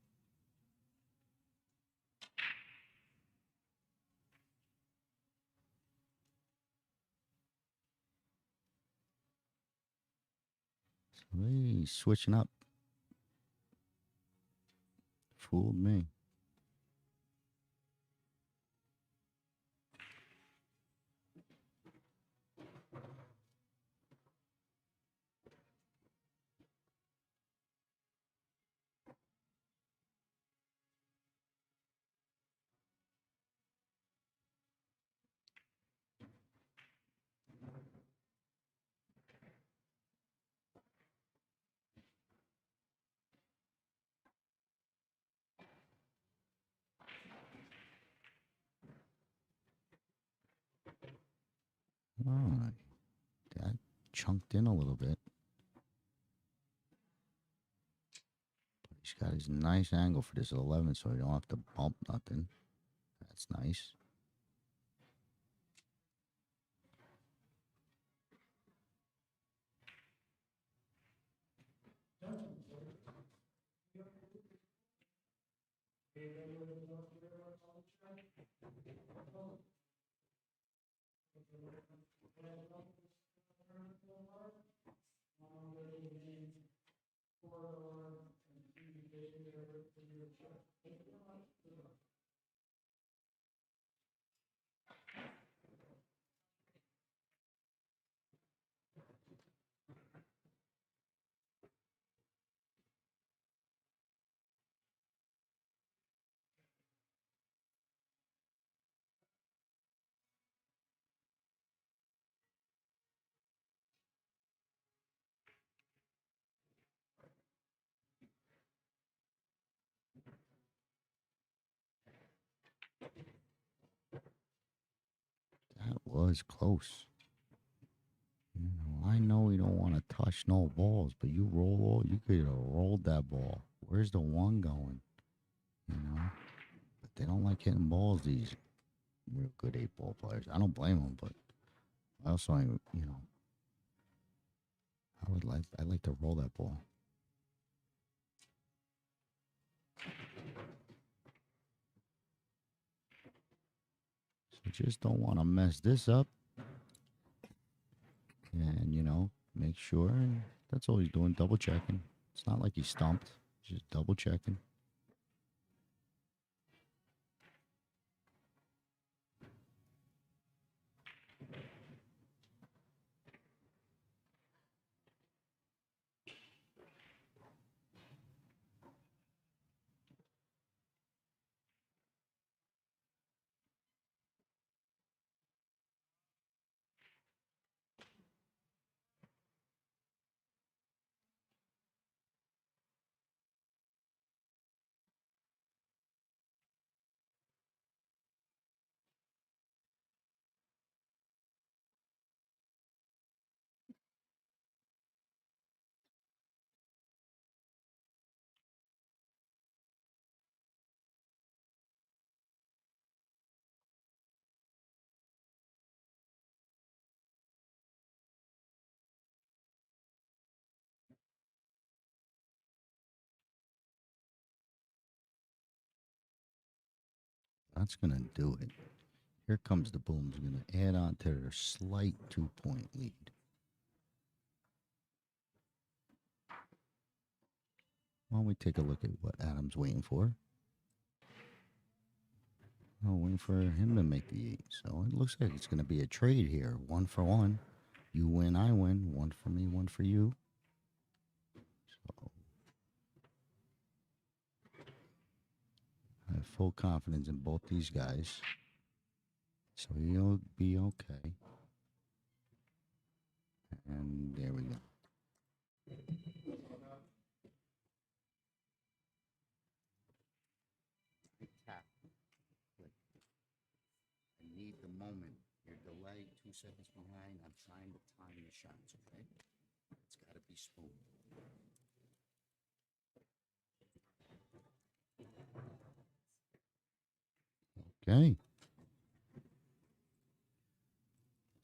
So he's switching up. Fooled me. Oh, that chunked in a little bit. But he's got his nice angle for this 11, so he don't have to bump nothing. That's nice. was close. You know, I know you don't want to touch no balls, but you you could have rolled that ball. Where's the one going? You know, but they don't like hitting balls. These real good 8-ball players. I don't blame them, but I also, you know, I'd like to roll that ball. So just don't want to mess this up. And, you know, make sure. And that's all he's doing, double checking. It's not like he stumped. He's just double checking. That's going to do it. Here comes the Booms. Going to add on to their slight 2-point lead. Why don't we take a look at what Adam's waiting for? Oh, waiting for him to make the 8. So it looks like it's going to be a trade here. 1 for 1. You win, I win. 1 for me, 1 for you. So I have full confidence in both these guys. So he'll be okay. And there we go. Tap. Click. I need the moment. You're delayed 2 seconds behind. I'm trying to time the shots, okay? It's got to be smooth. Okay.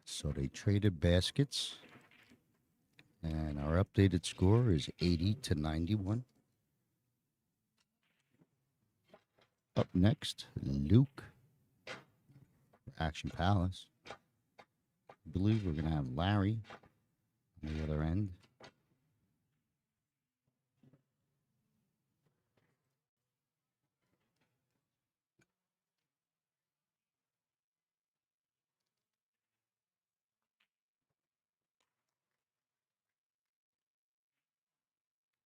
So they traded baskets. And our updated score is 80-91. Up next, Luke, Action Palace. I believe we're going to have Larry on the other end.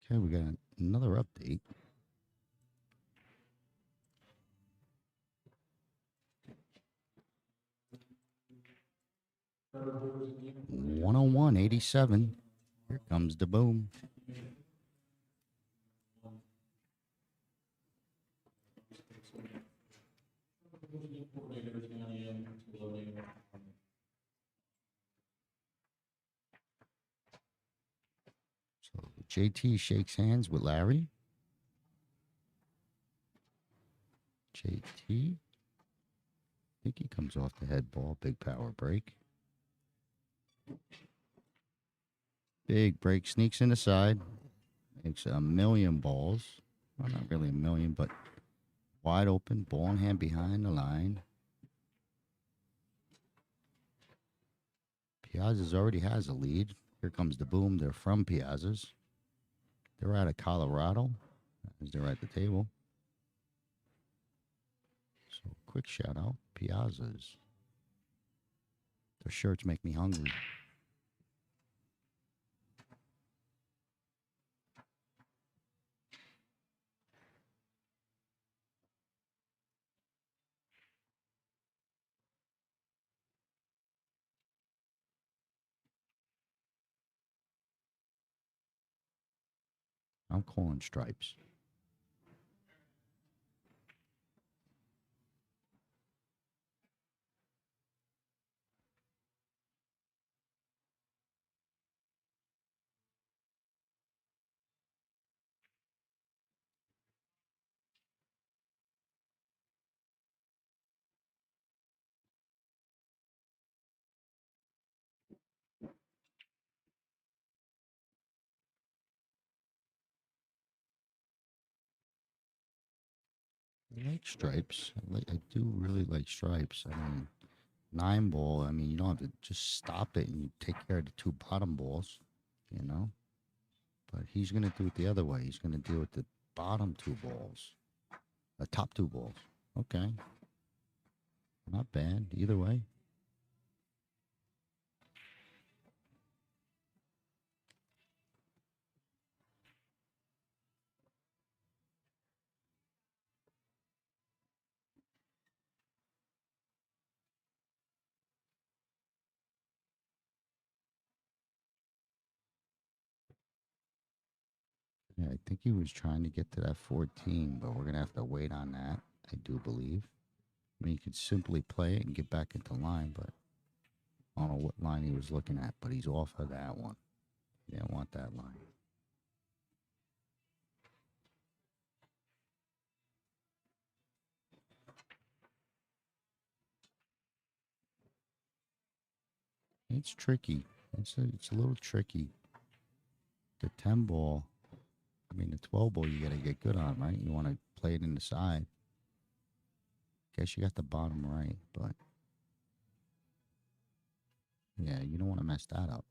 Okay, we got another update. $101.87. Here comes the boom. So JT shakes hands with Larry. JT. I think he comes off the head ball. Big power break. Big break. Sneaks in the side. Makes a million balls. Well, not really a million, but wide open. Ball in hand behind the line. Piazza's already has a lead. Here comes the boom. They're from Piazza's. They're out of Colorado as they're at the table. So quick shout out, Piazza's. Their shirts make me hungry. I'm calling stripes. I like stripes. I do really like stripes. I mean, 9 ball. I mean, you don't have to just stop it and you take care of the 2 bottom balls, you know. But he's gonna do it the other way. He's gonna deal with the bottom 2 balls, the top 2 balls. Okay, not bad either way. Yeah, I think he was trying to get to that 14, but we're gonna have to wait on that. I do believe. I mean, you could simply play it and get back into line, but I don't know what line he was looking at. But he's off of that one. He didn't want that line. It's tricky. It's a little tricky. The 10 ball. I mean, the 12 ball you gotta get good on, right? You want to play it in the side. Guess you got the bottom right, but yeah, you don't want to mess that up.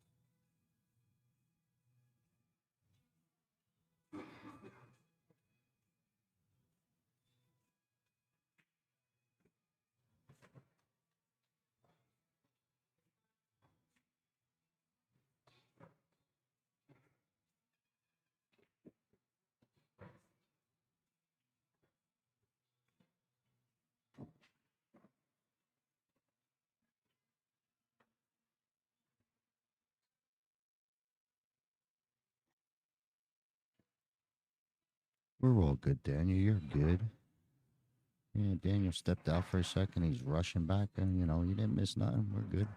We're all good, Daniel. You're good. Yeah, Daniel stepped out for a second. He's rushing back, and you didn't miss nothing. We're good.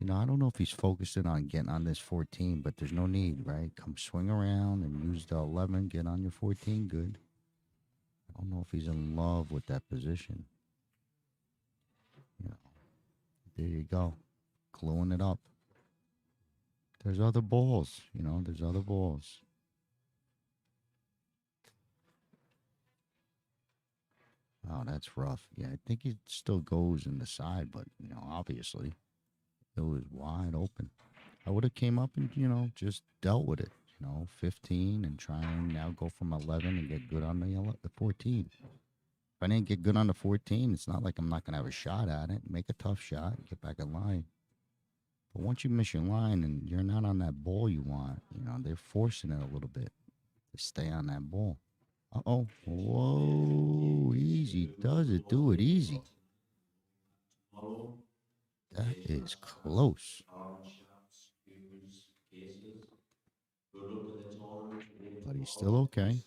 I don't know if he's focusing on getting on this 14, but there's no need, right? Come swing around and use the 11, get on your 14, good. I don't know if he's in love with that position. You know, there you go, cluing it up. There's other balls, there's other balls. Oh, that's rough. Yeah, I think it still goes in the side, but, obviously it was wide open. I would have came up and, just dealt with it, 15 and try and now go from 11 and get good on the 14. If I didn't get good on the 14, it's not like I'm not going to have a shot at it. Make a tough shot, get back in line. But once you miss your line and you're not on that ball you want, they're forcing it a little bit to stay on that ball. Uh-oh. Whoa, easy. Does it do it easy? That is close. But he's still okay.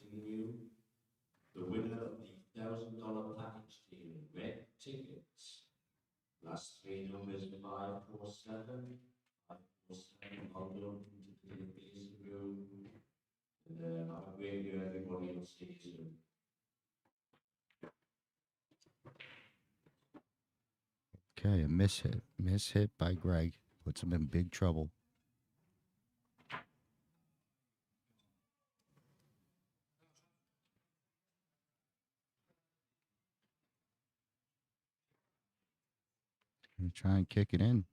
The winner of the $1,000 package deal, red tickets. Last 3 numbers 547. 547. Welcome to the Piazza room. And have a great year, everybody. I'll see you soon.
Okay, a miss hit. Miss hit by Greg. Puts him in big trouble. Gonna try and kick it in.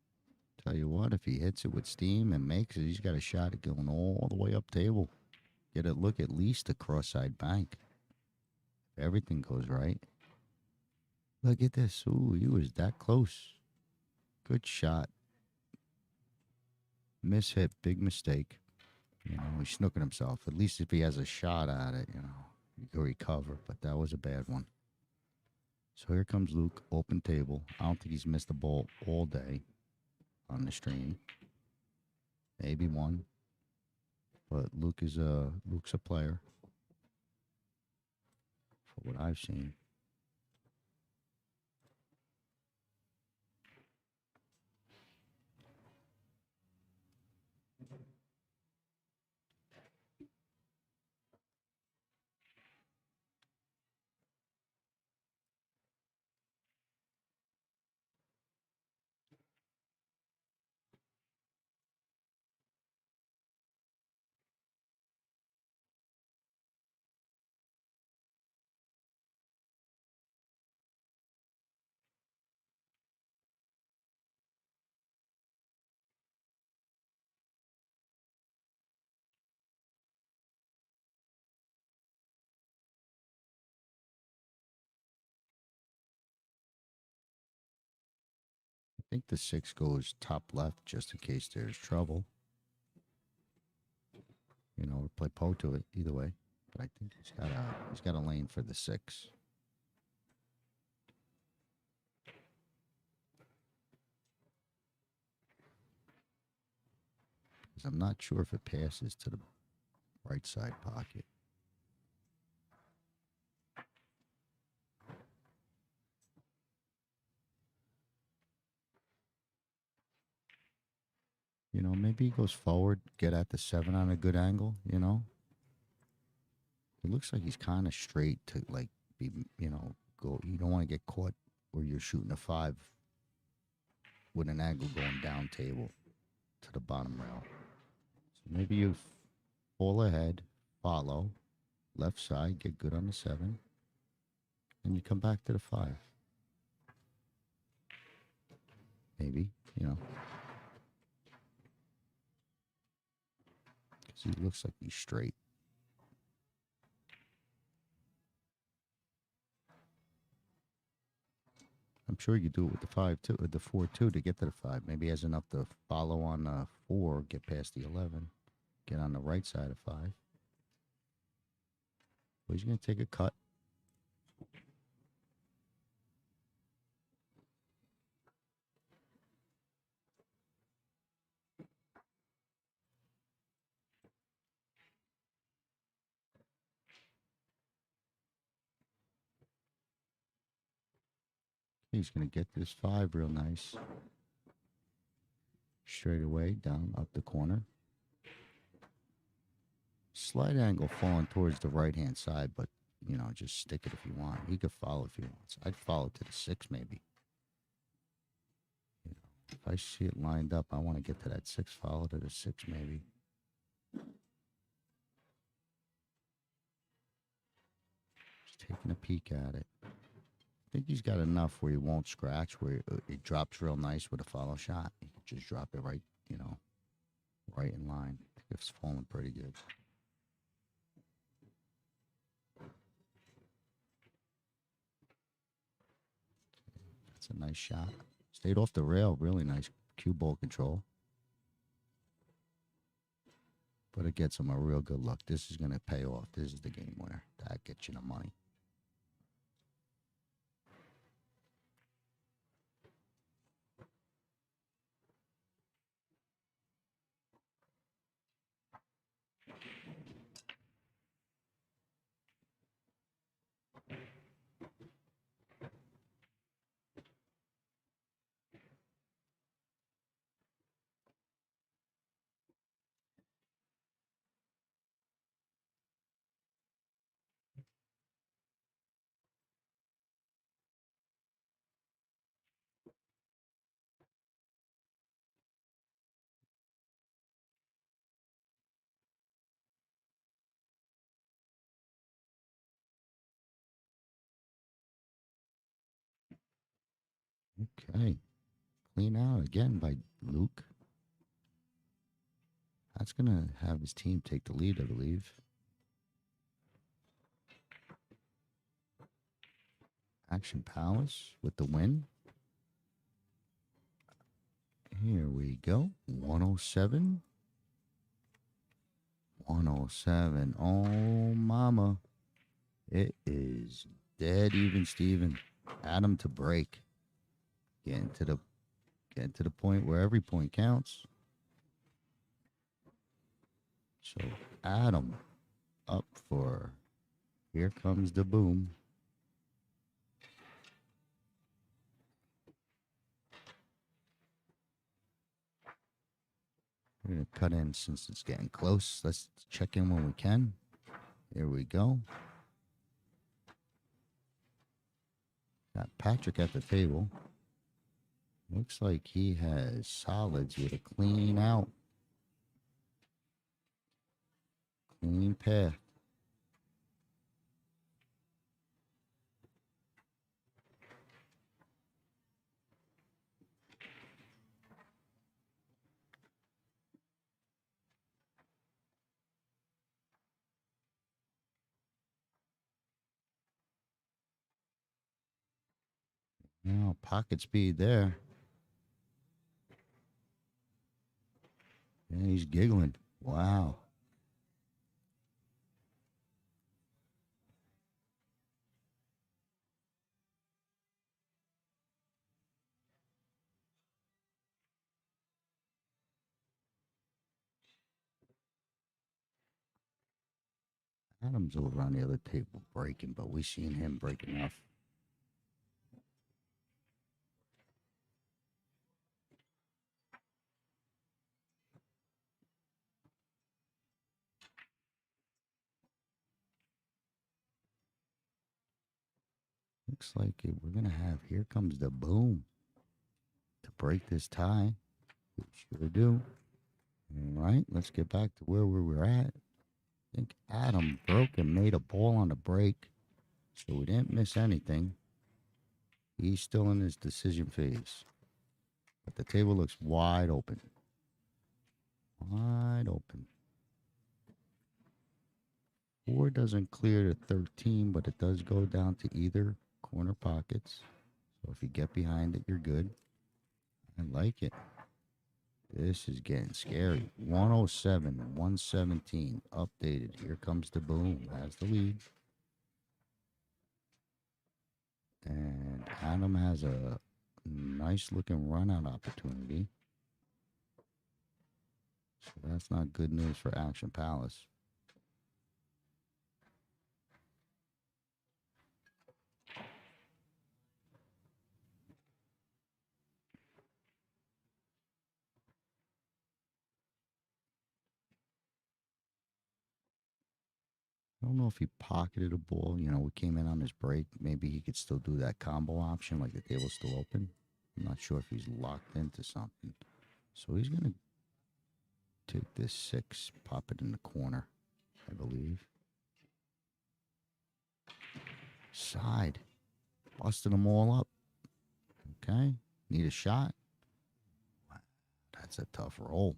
Tell you what, if he hits it with steam and makes it, he's got a shot at going all the way up table. Get a look at least the cross-side bank. If everything goes right. Look at this. Ooh, he was that close. Good shot. Miss hit, big mistake. He's snooking himself. At least if he has a shot at it, he can recover. But that was a bad one. So here comes Luke, open table. I don't think he's missed a ball all day on the stream. Maybe one. But Luke's a player. For what I've seen. think the 6 goes top left just in case there's trouble. You know, or play Poe to it either way. But I think he's got a lane for the 6. Because I'm not sure if it passes to the right side pocket. You know, maybe he goes forward, get at the 7 on a good angle, you know. It looks like he's kind of straight to, like, be, you know, go. You don't want to get caught where you're shooting a 5 with an angle going down table to the bottom rail. So maybe you fall ahead, follow, left side, get good on the 7, and you come back to the 5. Maybe, you know. Because he looks like he's straight. I'm sure you do it with the 5-2, with the 4-2 to get to the 5. Maybe he has enough to follow on the 4, get past the 11, get on the right side of 5. Well, he's going to take a cut. He's going to get this 5 real nice. Straight away, down, up the corner. Slight angle falling towards the right-hand side, but, you know, just stick it if you want. He could follow if he wants. I'd follow to the 6, maybe. You know, if I see it lined up, I want to get to that 6, follow to the 6, maybe. Just taking a peek at it. I think he's got enough where he won't scratch, where it drops real nice with a follow shot. He can just drop it right, you know, right in line. I think it's falling pretty good. That's a nice shot. Stayed off the rail. Really nice cue ball control. But it gets him a real good look. This is going to pay off. This is the game winner. That gets you the money. Okay. Clean out again by Luke. That's going to have his team take the lead, I believe. Action Palace with the win. Here we go. 107. 107. Oh, mama. It is dead even, Steven. Adam to break. Getting to the point where every point counts. So Adam up for Here Comes the Boom. We're going to cut in since it's getting close. Let's check in when we can. Here we go. Got Patrick at the table. Looks like he has solids with a clean out. Clean path. Now, pocket speed there. And he's giggling. Wow. Adam's over on the other table breaking, but we seen him break enough. Looks like we're going to have, here comes the boom to break this tie. We sure do. All right, let's get back to where we were at. I think Adam broke and made a ball on the break, so we didn't miss anything. He's still in his decision phase. But the table looks wide open. Wide open. 4 doesn't clear to 13, but it does go down to either corner pockets. So if you get behind it, you're good. I like it. This is getting scary. 107, 117, updated. Here comes the boom. Has the lead. And Adam has a nice looking run out opportunity. So that's not good news for Action Palace. I don't know if he pocketed a ball. You know, we came in on his break. Maybe he could still do that combo option, like the table's still open. I'm not sure if he's locked into something. So he's going to take this 6, pop it in the corner, I believe. Side. Busting them all up. Okay. Need a shot. That's a tough roll.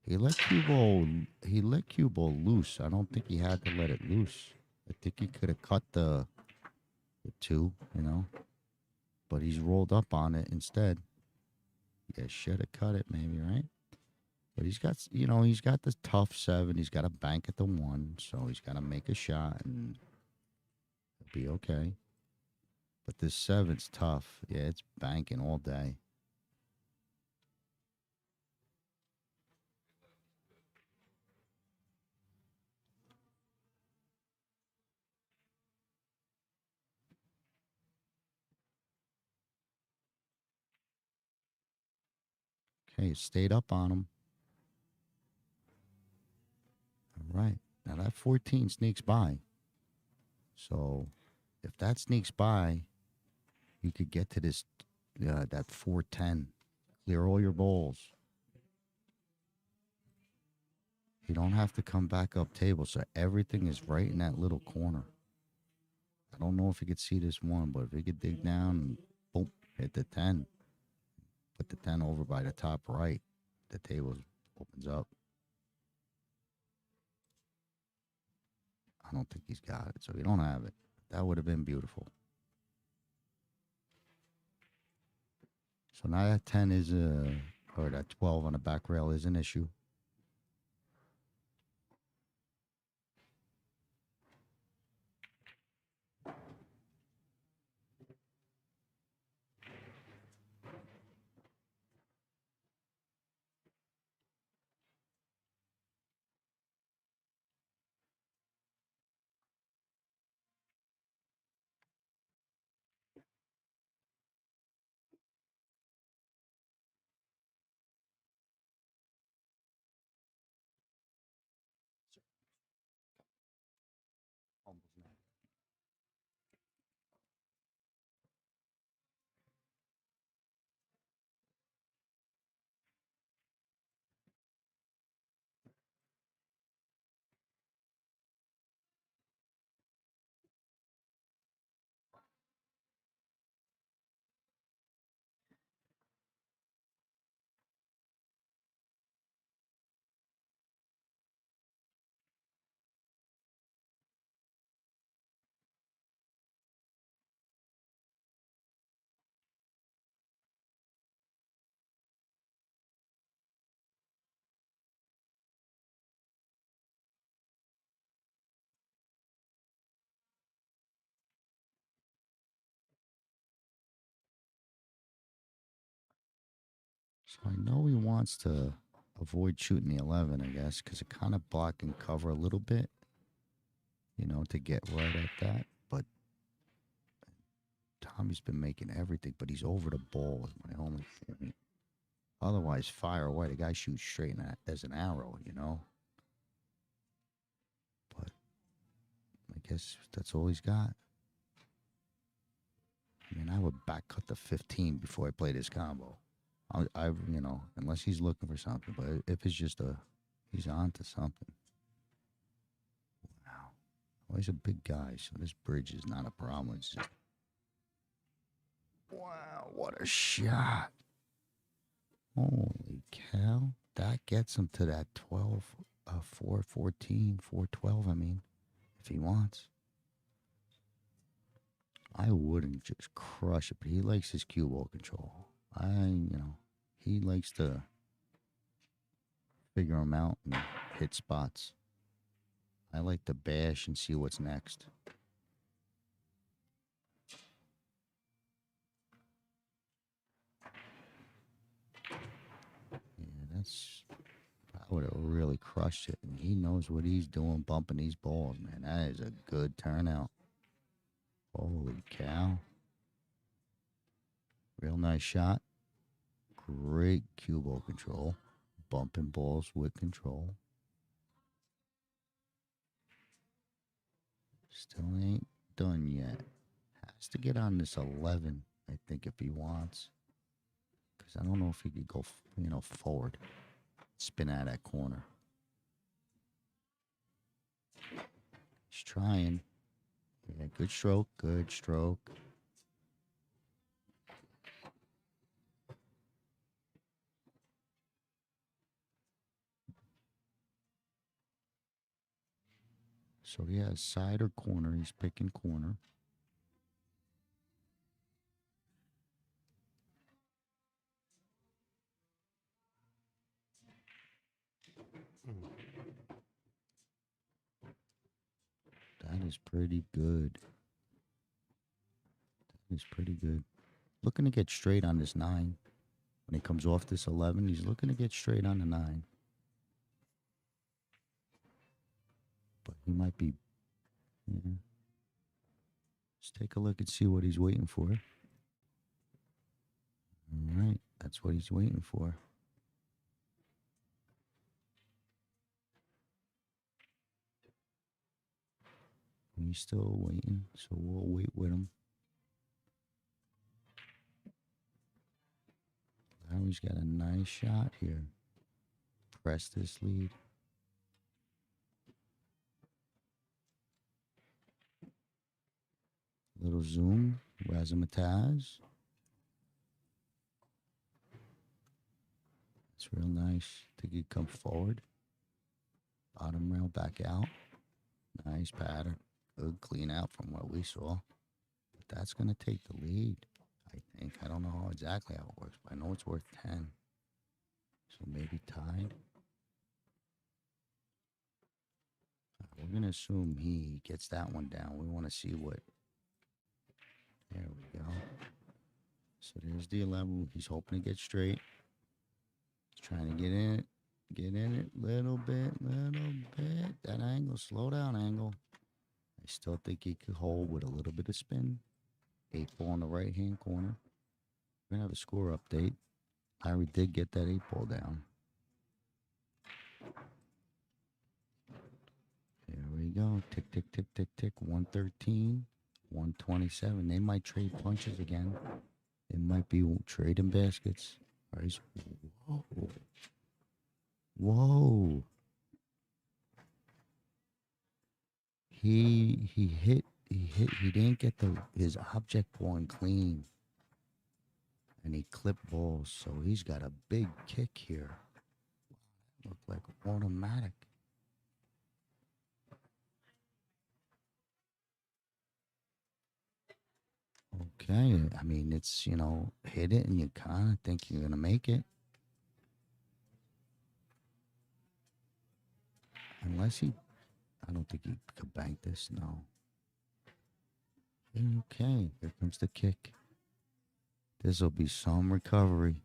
He let cue ball loose. I don't think he had to let it loose. I think he could have cut the 2, you know. But he's rolled up on it instead. Yeah, should have cut it maybe, right? But he's got, you know, he's got the tough 7. He's got a bank at the 1, so he's got to make a shot and it'll be okay. But this 7's tough. Yeah, it's banking all day. Okay, it stayed up on him. All right. Now that 14 sneaks by. So if that sneaks by, you could get to this, that 410. Clear all your balls. You don't have to come back up table, so everything is right in that little corner. I don't know if you could see this one, but if you could dig down and boom, hit the 10. Put the 10 over by the top right. The table opens up. I don't think he's got it, so you don't have it. That would have been beautiful. So now that 10 is or that 12 on the back rail is an issue. So I know he wants to avoid shooting the 11, I guess, because it kind of block and cover a little bit, you know, to get right at that. But Tommy's been making everything, but he's over the ball is my only point. Otherwise, fire away. The guy shoots straight as an arrow, you know. But I guess that's all he's got. I mean, I would back cut the 15 before I play this combo. You know, unless he's looking for something. But if it's just he's on to something. Wow. Well, he's a big guy, so this bridge is not a problem. It's just, wow, what a shot. Holy cow. That gets him to that 12, 414, 412, I mean, if he wants. I wouldn't just crush it, but he likes his cue ball control. You know, he likes to figure them out and hit spots. I like to bash and see what's next. Yeah, I would have really crushed it. And he knows what he's doing, bumping these balls, man. That is a good turnout. Holy cow. Real nice shot. Great cue ball control. Bumping balls with control. Still ain't done yet. Has to get on this 11, I think, if he wants. Because I don't know if he could go, you know, forward. Spin out of that corner. He's trying. Yeah, good stroke, good stroke. So yeah, side or corner. He's picking corner. That is pretty good. That is pretty good. Looking to get straight on this 9. When he comes off this 11, he's looking to get straight on the 9. But he might be, yeah. Let's take a look and see what he's waiting for. All right, that's what he's waiting for. He's still waiting, so we'll wait with him. Larry's got a nice shot here. Press this lead. Little zoom, razzmatazz. It's real nice. Think he'd come forward. Bottom rail back out. Nice pattern. Good clean out from what we saw. But that's going to take the lead, I think. I don't know exactly how it works, but I know it's worth 10. So maybe tied. We're going to assume he gets that one down. We want to see what. There we go. So there's the 11. He's hoping to get straight. He's trying to get in it. Get in it. Little bit. That angle. Slow down angle. I still think he could hold with a little bit of spin. 8-ball in the right-hand corner. We're going to have a score update. Larry did get that 8-ball down. There we go. Tick, tick, tick, tick, tick. 113, 127. They might trade punches again. It might be trading baskets. All right. Whoa. Whoa. He didn't get his object point clean. And he clipped balls, so he's got a big kick here. Looked like automatic. Okay, I mean, it's, you know, hit it and you kind of think you're going to make it. Unless I don't think he could bank this, no. Okay, here comes the kick. This will be some recovery.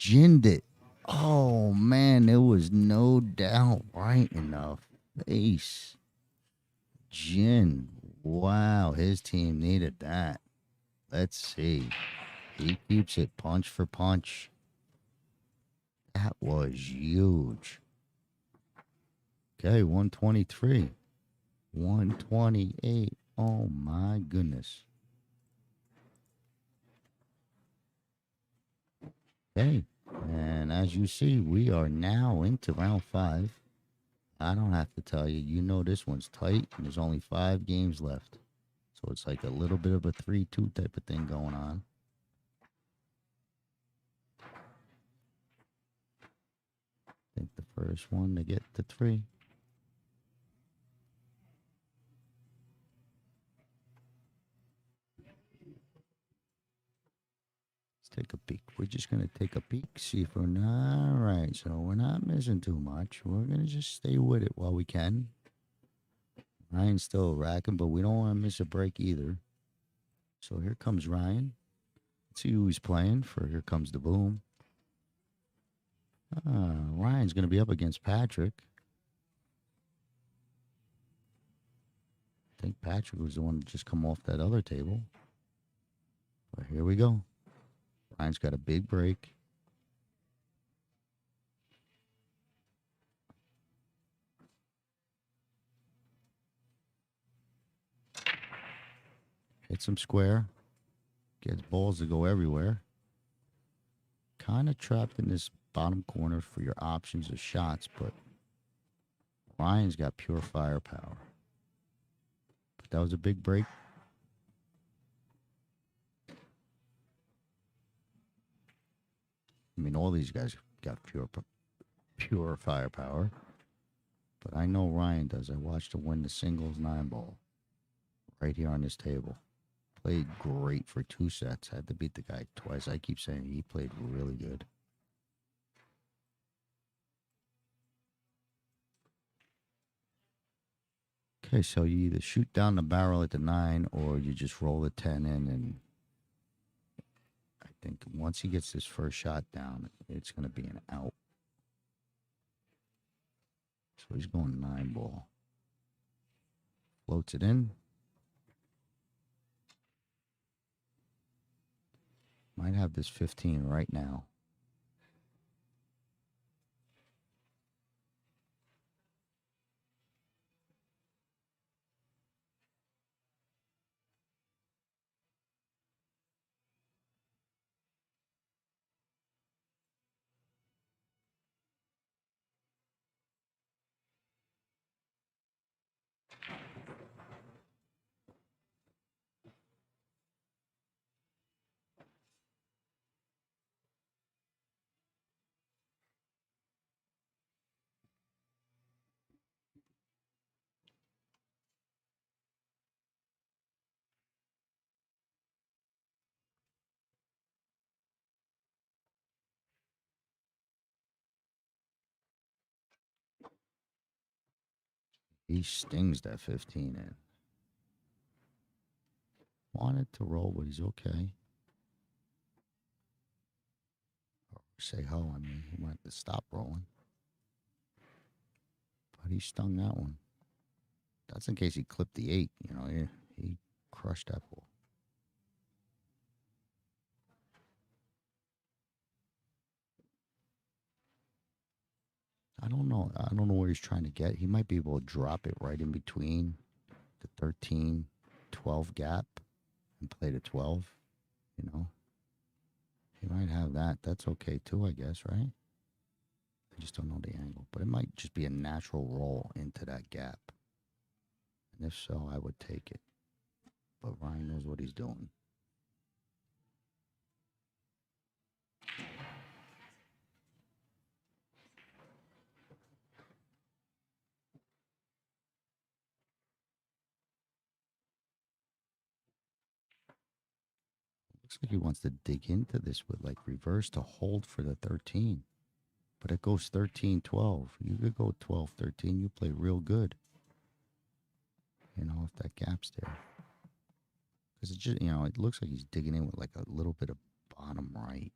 ginned it. Oh, man, there was no doubt right in the face. Gin. Wow, his team needed that. Let's see. He keeps it punch for punch. That was huge. Okay, 123. 128. Oh, my goodness. Okay, and as you see, we are now into round 5. I don't have to tell you, you know this one's tight, and there's only 5 games left. So it's like a little bit of a 3-2 type of thing going on. I think the first one to get to 3. Take a peek. We're just going to take a peek, see if we're not right. So we're not missing too much. We're going to just stay with it while we can. Ryan's still racking, but we don't want to miss a break either. So here comes Ryan. Let's see who he's playing for. Here comes the boom. Ryan's going to be up against Patrick. I think Patrick was the one to just come off that other table. But here we go. Ryan's got a big break. Hits him square. Gets balls to go everywhere. Kind of trapped in this bottom corner for your options of shots, but Ryan's got pure firepower. But that was a big break. I mean, all these guys got pure firepower. But I know Ryan does. I watched him win the singles 9-ball right here on this table. Played great for 2 sets. Had to beat the guy twice. I keep saying he played really good. Okay, so you either shoot down the barrel at the 9 or you just roll the 10 in, and I think once he gets his first shot down, it's going to be an out. So he's going 9-ball. Floats it in. Might have this 15 right now. He stings that 15 in. Wanted to roll, but he's okay. Or say ho, I mean, he wanted to stop rolling. But he stung that one. That's in case he clipped the 8. You know, he crushed that ball. I don't know. I don't know where he's trying to get. He might be able to drop it right in between the 13-12 gap and play the 12. You know, he might have that. That's okay too, I guess, right? I just don't know the angle, but it might just be a natural roll into that gap. And if so, I would take it. But Ryan knows what he's doing. Looks like he wants to dig into this with like reverse to hold for the 13. But it goes 13-12. You could go 12-13. You play real good. You know, if that gap's there. Because it just, you know, it looks like he's digging in with like a little bit of bottom right.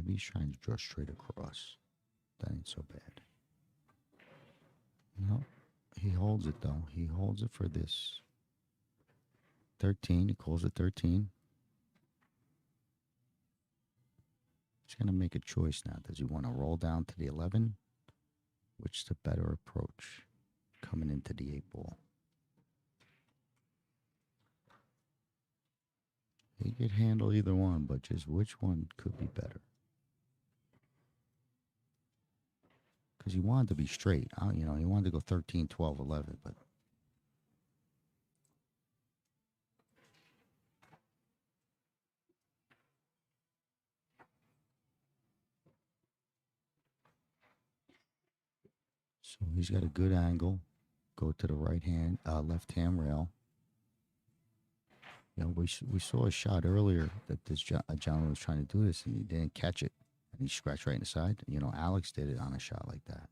Maybe he's trying to draw straight across. That ain't so bad. No, he holds it though. He holds it for this. 13. He calls it 13. He's going to make a choice now. Does he want to roll down to the 11? Which is the better approach coming into the 8 ball? He could handle either one, but just which one could be better? Because he wanted to be straight. He wanted to go 13, 12, 11, but so he's got a good angle. Go to the left hand rail. We saw a shot earlier that this gentleman was trying to do this, and he didn't catch it, and he scratched right in the side. Alex did it on a shot like that.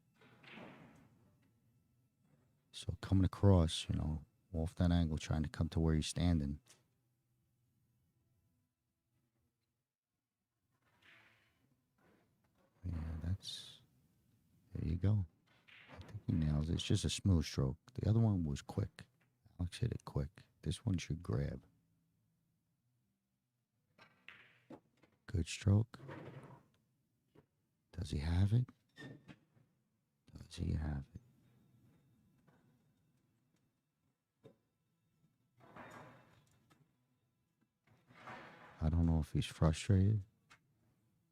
So coming across, off that angle, trying to come to where he's standing. Yeah, there you go. I think he nails it. It's just a smooth stroke. The other one was quick. Alex hit it quick. This one should grab. Good stroke. Does he have it? Does he have it? I don't know if he's frustrated.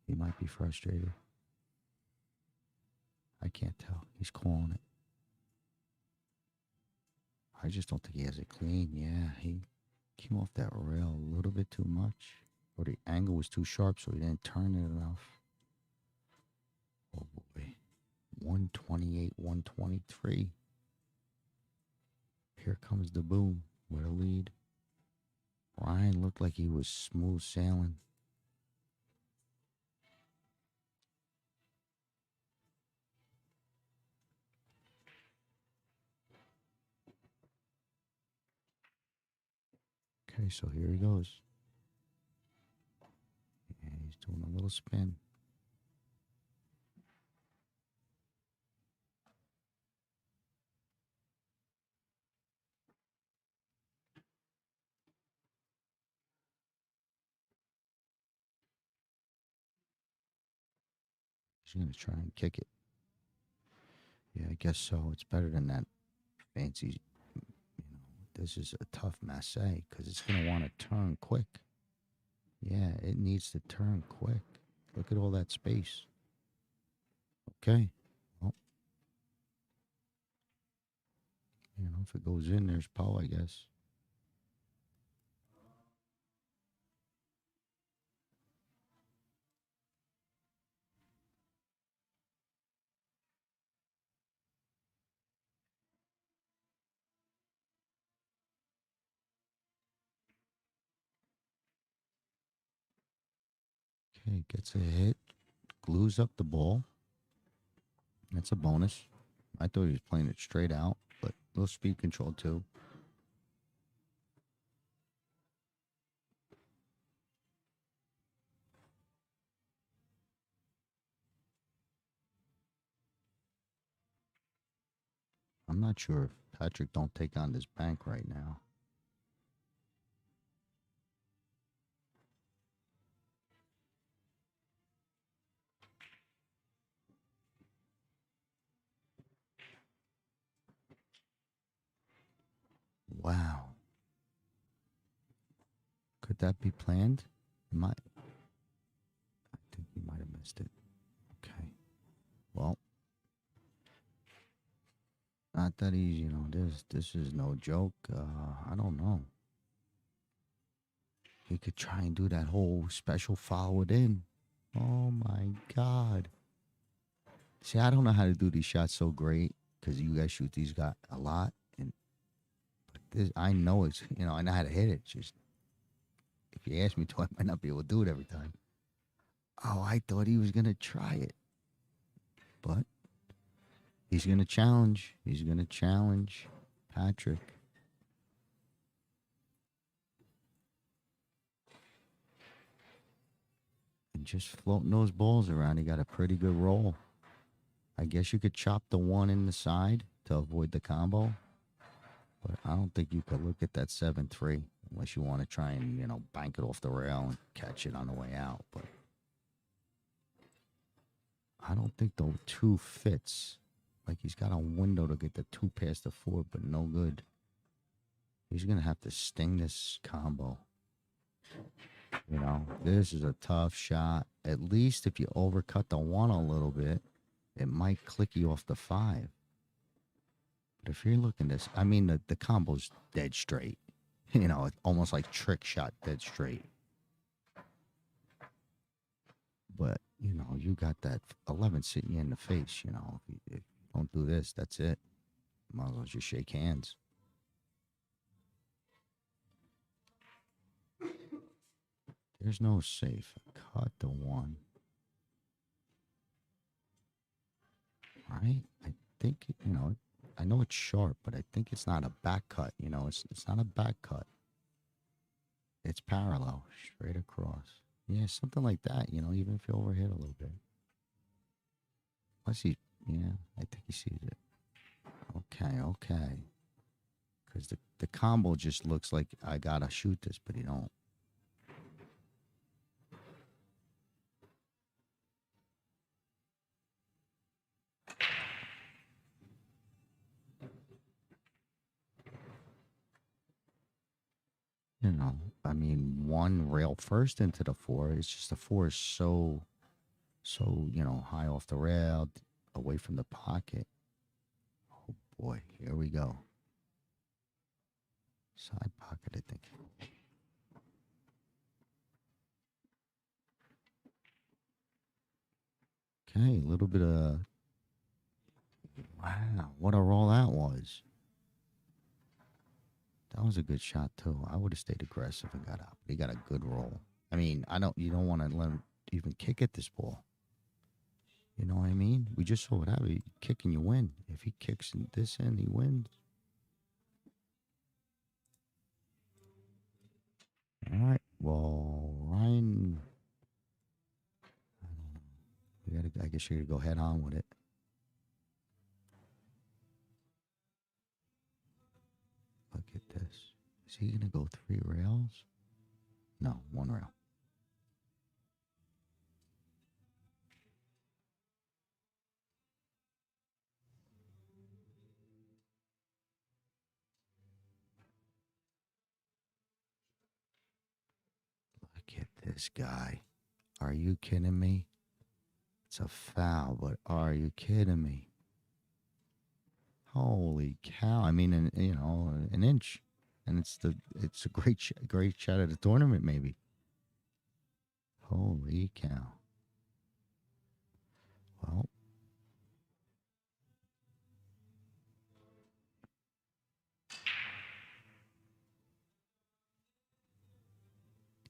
He might be frustrated. I can't tell. He's calling it. I just don't think he has it clean. Yeah, he came off that rail a little bit too much. Or the angle was too sharp, so he didn't turn it enough. Oh boy. 128, 123. Here comes the boom with a lead. Ryan looked like he was smooth sailing. Okay, so here he goes. And he's doing a little spin. He's going to try and kick it. Yeah, I guess so. It's better than that fancy. This is a tough masse because it's going to want to turn quick. Yeah, it needs to turn quick. Look at all that space. Okay. Well, if it goes in, there's Poe, I guess. Okay, gets a hit. Glues up the ball. That's a bonus. I thought he was playing it straight out, but a little speed control too. I'm not sure if Patrick don't take on this bank right now. Wow. Could that be planned? I think he might have missed it. Okay. Well, not that easy, this is no joke. I don't know. He could try and do that whole special follow it in. Oh my God. See, I don't know how to do these shots so great because you guys shoot these guys a lot. But this, I know it's, I know how to hit it. Just if you ask me to, I might not be able to do it every time. Oh, I thought he was going to try it. But he's going to challenge. He's going to challenge Patrick. And and just floating those balls around, he got a pretty good roll. I guess you could chop the one in the side to avoid the combo, but I don't think you could look at that 7-3 unless you want to try and, you know, bank it off the rail and catch it on the way out. But I don't think the 2 fits. Like, he's got a window to get the 2 past the 4, but no good. He's going to have to sting this combo. You know, this is a tough shot. At least if you overcut the 1 a little bit, it might click you off the 5. But if you're looking this, I mean, the combo's dead straight. You know, it's almost like trick shot, dead straight. But, you know, you got that 11 sitting you in the face, you know. If you don't do this, that's it. Might as well just shake hands. There's no safe. Cut the 1. Right? I think, you know, I know it's sharp, but I think it's not a back cut. You know, it's not a back cut. It's parallel, straight across. Yeah, something like that, you know, even if you overhit a little bit. Unless he, yeah, I think he sees it. Okay. Because the combo just looks like I got to shoot this, but he don't. You know, I mean, 1 rail first into the 4. It's just the 4 is so, you know, high off the rail, away from the pocket. Oh, boy. Here we go. Side pocket, I think. Okay, a little bit of... Wow, what a roll that was. That was a good shot, too. I would have stayed aggressive and got out. He got a good roll. I mean, you don't want to let him even kick at this ball. You know what I mean? We just saw what happened. You kick and you win. If he kicks this in, he wins. All right. Well, Ryan, I guess you're going to go head on with it. Look at this. Is he going to go 3 rails? No, 1 rail. Look at this guy. Are you kidding me? It's a foul, but are you kidding me? Holy cow. I mean, an inch. And it's a great shot at the tournament, maybe. Holy cow. Well,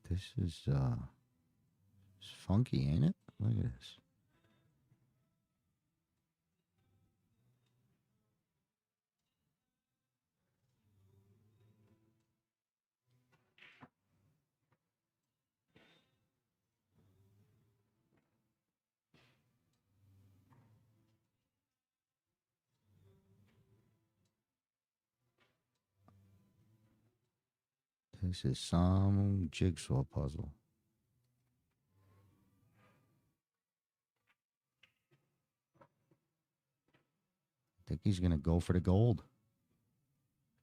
this is it's funky, ain't it? Look at this. This is some jigsaw puzzle. I think he's going to go for the gold.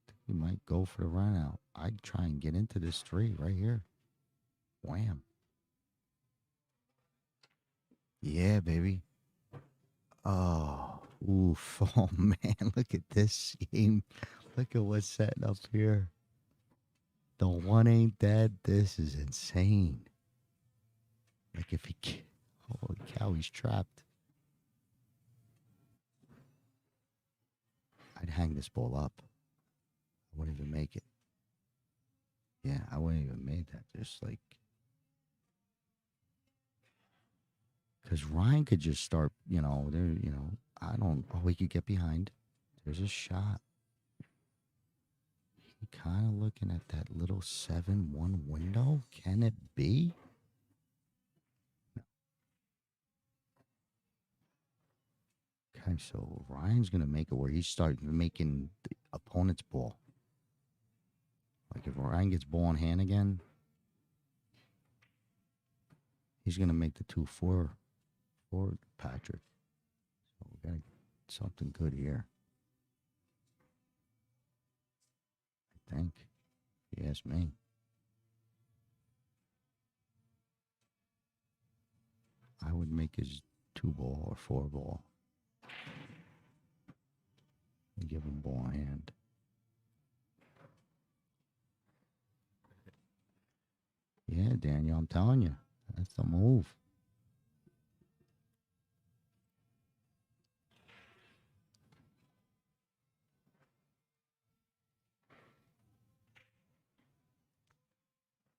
I think he might go for the run out. I'd try and get into this 3 right here. Wham. Yeah, baby. Oh, oof. Oh, man. Look at this game. Look at what's setting up here. The 1 ain't dead. This is insane. Like if he... Holy cow, he's trapped. I'd hang this ball up. I wouldn't even make it. Yeah, I wouldn't even make that. Just like... Because Ryan could just start, I don't... Oh, he could get behind. There's a shot. He kind of looking at that little 7-1 window. Can it be? Okay, so Ryan's going to make it where he starts making the opponent's ball. Like if Ryan gets ball in hand again, he's going to make the 2-4 for Patrick. So we got something good here. I think. If you ask me. I would make his 2-ball or 4-ball. And give him ball in hand. Yeah, Daniel, I'm telling you. That's the move.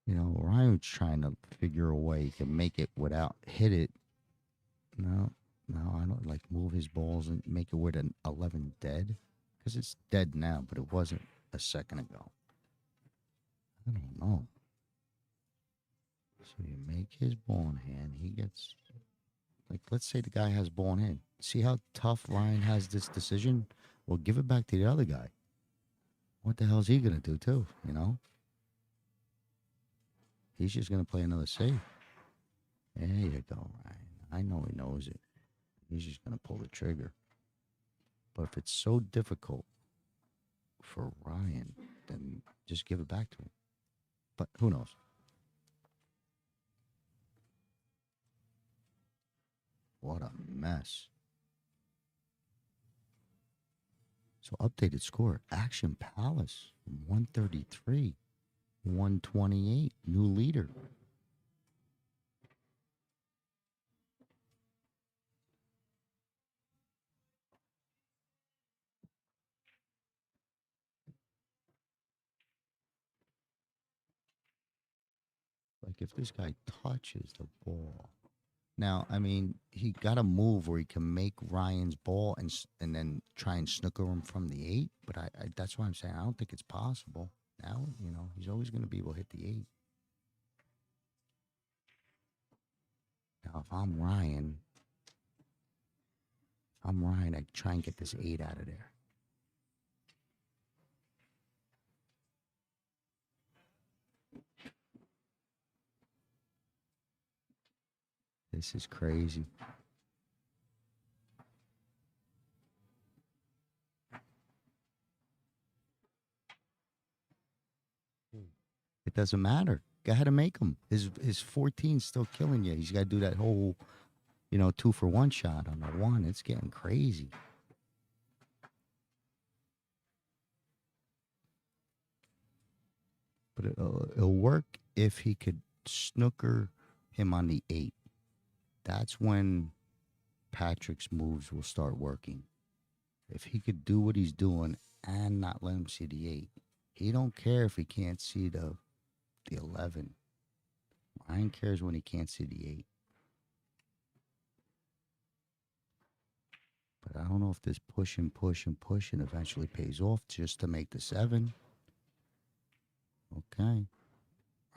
You know, Ryan's trying to figure a way he can make it without hit it. No, I don't like move his balls and make it with an 11 dead. Because it's dead now, but it wasn't a second ago. I don't know. So you make his ball in hand. He gets, like, let's say the guy has ball in hand. See how tough Ryan has this decision? Well, give it back to the other guy. What the hell is he going to do, too? You know? He's just going to play another save. There you go, Ryan. I know he knows it. He's just going to pull the trigger. But if it's so difficult for Ryan, then just give it back to him. But who knows? What a mess. So updated score. Action Palace, 133, 128. New leader. Like if this guy touches the ball. Now, I mean, he got a move where he can make Ryan's ball and then try and snooker him from the 8. But I that's why I'm saying I don't think it's possible. Now, you know, he's always going to be able to hit the 8. Now, if I'm Ryan, I try and get this 8 out of there. This is crazy. It doesn't matter. Go ahead and make him. His 14's still killing you. He's got to do that whole, 2-for-1 shot on the 1. It's getting crazy. But it'll work if he could snooker him on the 8. That's when Patrick's moves will start working. If he could do what he's doing and not let him see the 8. He don't care if he can't see the 11. Ryan cares when he can't see the 8. But I don't know if this pushing eventually pays off just to make the 7. Okay.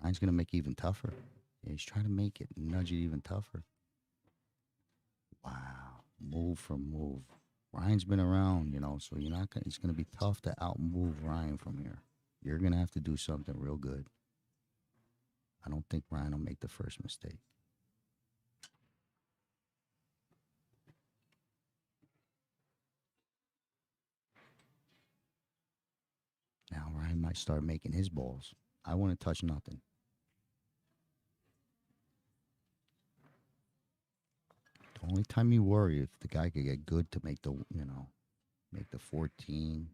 Ryan's going to make it even tougher. Yeah, he's trying to make it, nudge it even tougher. Wow. Move for move. Ryan's been around, so you're not gonna, it's going to be tough to outmove Ryan from here. You're going to have to do something real good. I don't think Ryan will make the first mistake. Now Ryan might start making his balls. I wouldn't touch nothing. The only time you worry if the guy could get good to make the, make the 14.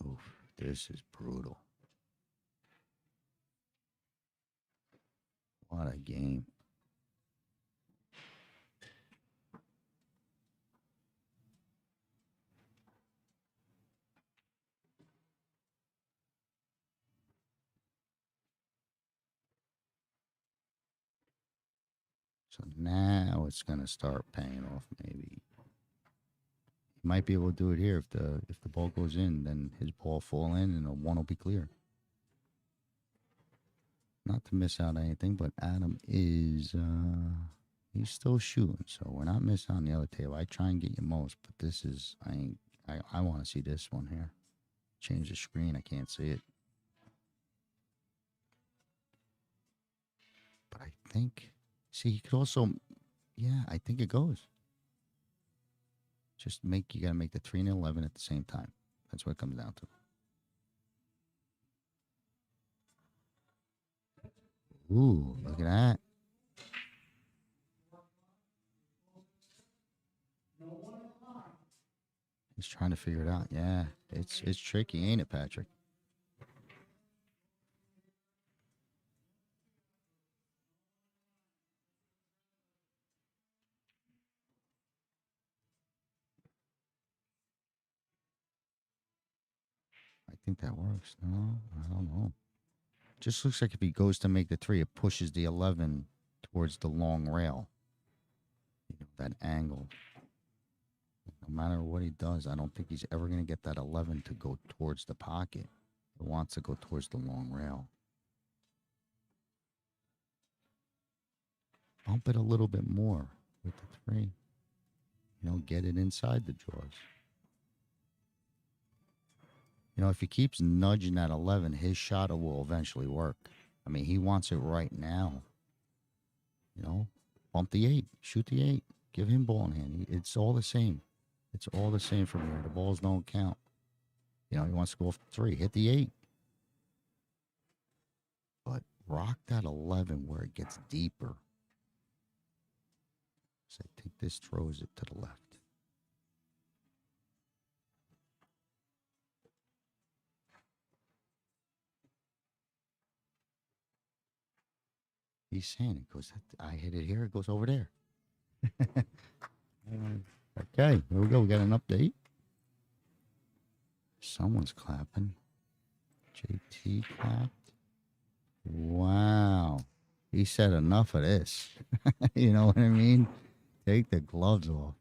Oof, this is brutal. What a game. So now it's going to start paying off maybe. He might be able to do it here. If the ball goes in, then his ball fall in and a 1 will be clear. Not to miss out anything, but Adam is He's still shooting, so we're not missing on the other table. I try and get you most, but this is I want to see this one here. Change the screen. I can't see it. But I think, see, he could also, yeah, I think it goes. Just you got to make the 3 and 11 at the same time. That's what it comes down to. Ooh, look at that. He's trying to figure it out. Yeah, it's tricky, ain't it, Patrick? I think that works. No, I don't know. Just looks like if he goes to make the 3, it pushes the 11 towards the long rail. You know, that angle. No matter what he does, I don't think he's ever going to get that 11 to go towards the pocket. It wants to go towards the long rail. Bump it a little bit more with the 3. You know, get it inside the drawers. You know, if he keeps nudging that 11, his shot will eventually work. I mean, he wants it right now. You know, bump the 8, shoot the 8, give him ball in hand. It's all the same. It's all the same from here. The balls don't count. You know, he wants to go off the 3, hit the 8. But rock that 11 where it gets deeper. So I think this throws it to the left. He's saying it goes, I hit it here, it goes over there. Okay, here we go. We got an update. Someone's clapping. JT clapped. Wow. He said enough of this. You know what I mean? Take the gloves off.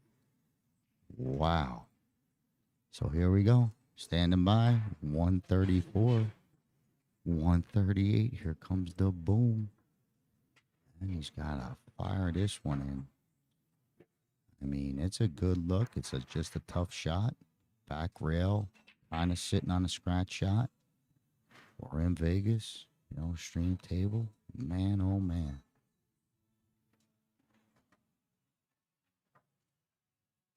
Wow. So here we go. Standing by. 134. 138. Here comes the boom. And he's got to fire this one in. I mean, it's a good look. It's just a tough shot. Back rail. Kind of sitting on a scratch shot. Or in Vegas. You know, stream table. Man, oh man.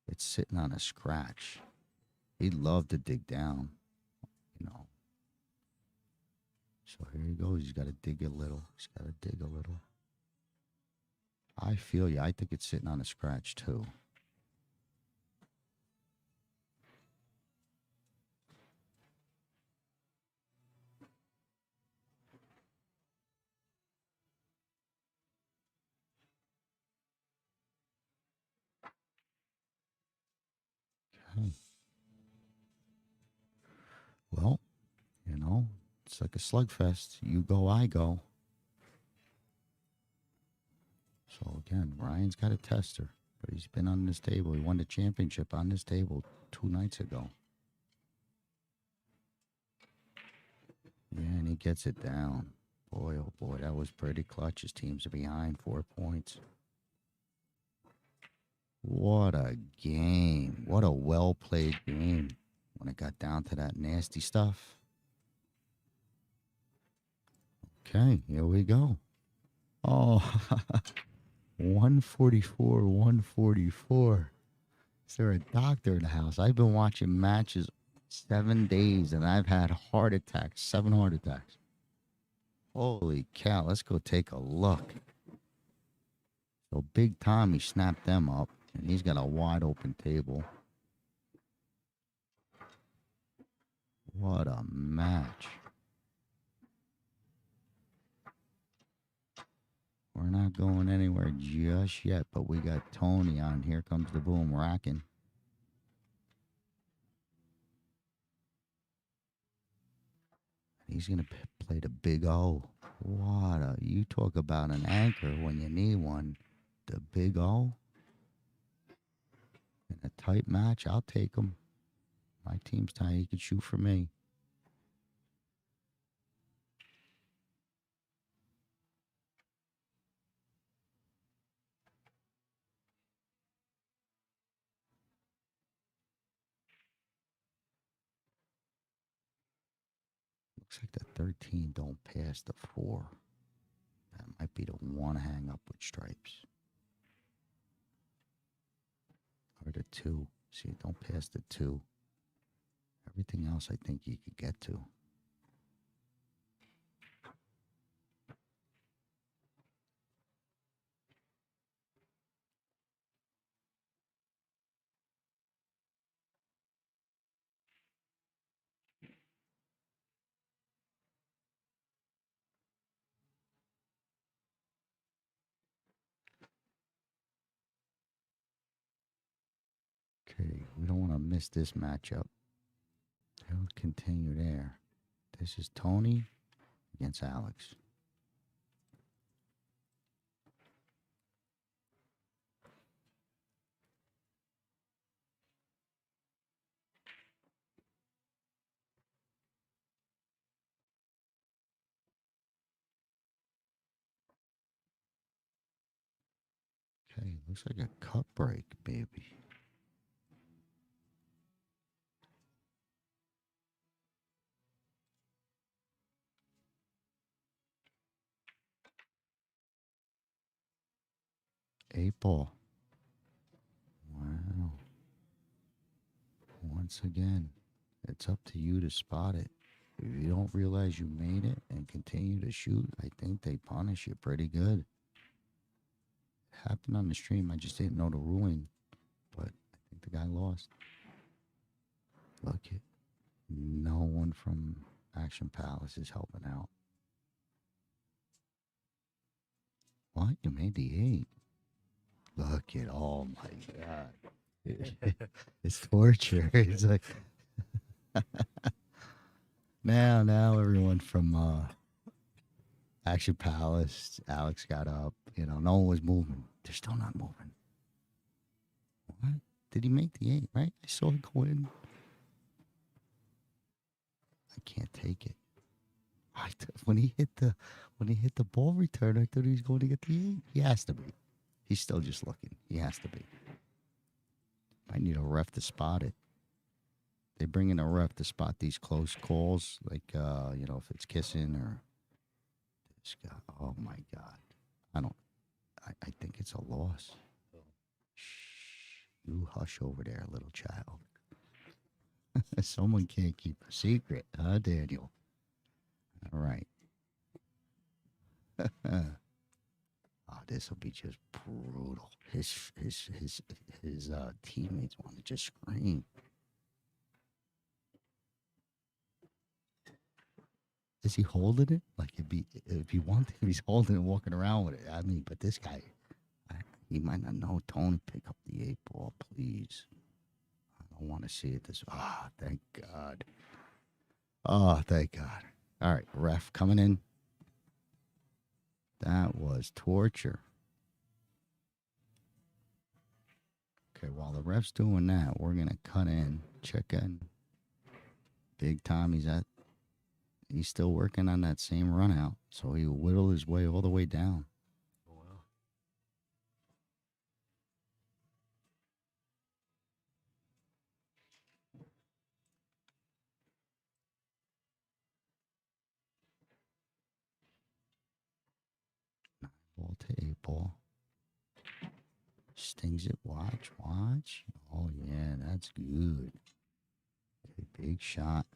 It's sitting on a scratch. He'd love to dig down, you know. So here he goes. He's got to dig a little. He's got to dig a little. I feel you. I think it's sitting on a scratch too. Okay. Well, you know, it's like a slugfest. You go, I go. So again, Ryan's got a tester, but he's been on this table. He won the championship on this table 2 nights ago. Yeah, and he gets it down. Boy, oh boy, that was pretty clutch. His teams are behind 4 points. What a game. What a well-played game when it got down to that nasty stuff. Okay, here we go. Oh, 144, 144. Is there a doctor in the house? I've been watching matches 7 days, and I've had heart attacks, 7 heart attacks. Holy cow, let's go take a look. So Big Tommy snapped them up, and he's got a wide open table. What a match. We're not going anywhere just yet, but we got Tony on. Here comes the boom racking. He's going to play the big O. What a, you talk about an anchor when you need one. The big O. In a tight match, I'll take him. My team's tight. He can shoot for me. Looks like the 13 don't pass the 4. That might be the one hang up with stripes. Or the 2. See, don't pass the 2. Everything else I think you could get to. Okay, we don't want to miss this matchup. He'll continue there. This is Tony against Alex. Okay, looks like a cut break, baby. Eight ball. Wow. Once again, it's up to you to spot it. If you don't realize you made it and continue to shoot, I think they punish you pretty good. It happened on the stream. I just didn't know the ruling, but I think the guy lost. Look it. No one from Action Palace is helping out. What? You made the 8. Look at, oh my God. It's torture. It's like, now everyone from Action Palace, Alex got up. You know, no one was moving. They're still not moving. What? Did he make the 8, right? I saw it go in. I can't take it. When he hit the ball return, I thought he was going to get the 8. He has to be. He's still just looking. He has to be. I need a ref to spot it. They bring in a ref to spot these close calls, like if it's kissing or this guy. Oh my God. I think it's a loss. Shh. You hush over there, little child. Someone can't keep a secret, huh, Daniel? All right. Oh, this will be just brutal. His teammates want to just scream. Is he holding it? Like if he's holding it, walking around with it. I mean, but this guy, he might not know. Tony, pick up the 8 ball, please. I don't want to see it. Thank God. Oh, thank God. All right, ref coming in. That was torture. Okay, while the ref's doing that, we're going to cut in, check in. Big Tom, he's still working on that same run out, so he whittled his way all the way down.
Oh, wow.
Ball to 8 ball. Stings it. Watch. Oh, yeah, that's good. Okay, big shot.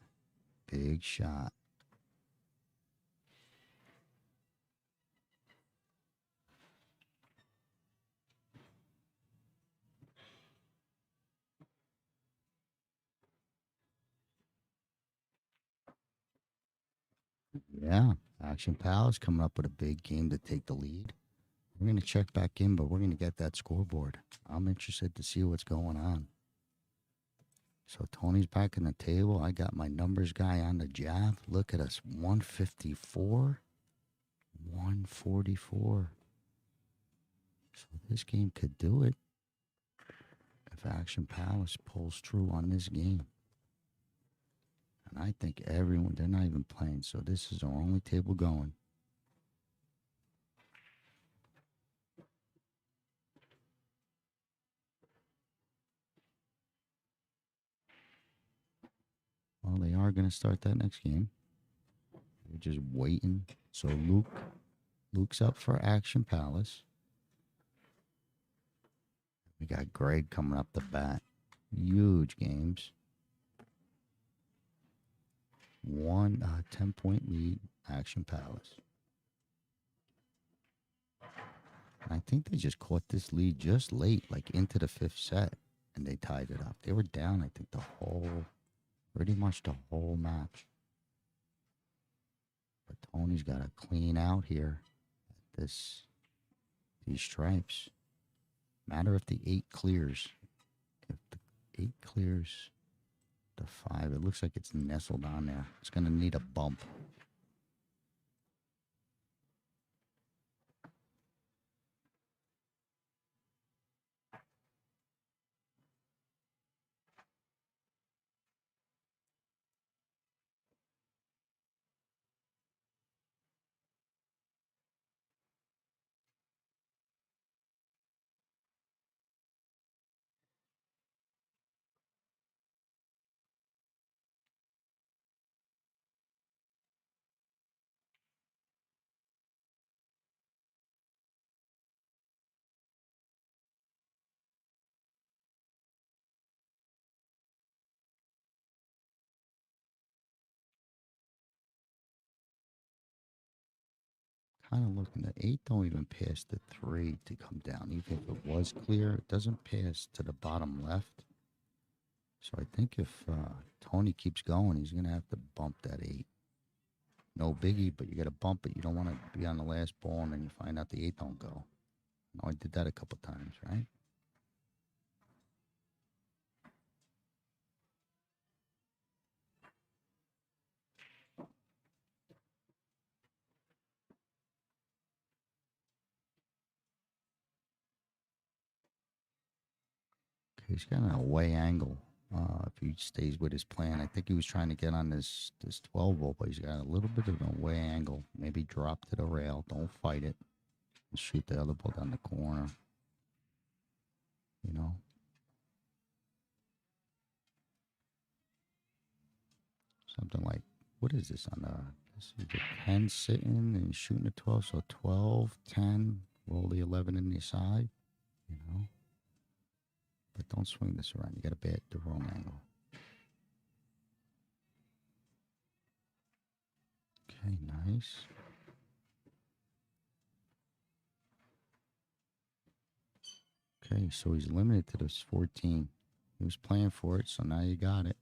Yeah, Action Palace coming up with a big game to take the lead. We're going to check back in, but we're going to get that scoreboard. I'm interested to see what's going on. So Tony's back in the table. I got my numbers guy on the jab. Look at us, 154, 144. So this game could do it if Action Palace pulls true on this game. And I think everyone, they're not even playing, so this is our only table going. Well, they are going to start that next game. just waiting. So Luke's up for Action Palace. We got Greg coming up the bat. Huge games. 10-point lead, Action Palace. I think they just caught this lead just late, like into the 5th set, and they tied it up. They were down, I think, pretty much the whole match. But Tony's got to clean out here at these stripes. Matter if the 8 clears. If the 8 clears the 5, it looks like it's nestled on there. It's going to need a bump. Kind of looking at 8, don't even pass the 3 to come down. Even if it was clear, it doesn't pass to the bottom left. So I think if Tony keeps going, he's going to have to bump that 8. No biggie, but you got to bump it. You don't want to be on the last ball and then you find out the 8 don't go. No, I did that a couple times, right? Okay, he's got an away angle. If he stays with his plan, I think he was trying to get on this 12 ball, but he's got a little bit of an away angle. Maybe drop to the rail. Don't fight it. And shoot the other ball down the corner. You know? Something like, what is this on the, this is the 10 sitting and shooting the 12. So 12, 10, roll the 11 in the side, you know? But don't swing this around. You got to bat the wrong angle. Okay, nice. Okay, so he's limited to this 14. He was playing for it, so now you got it.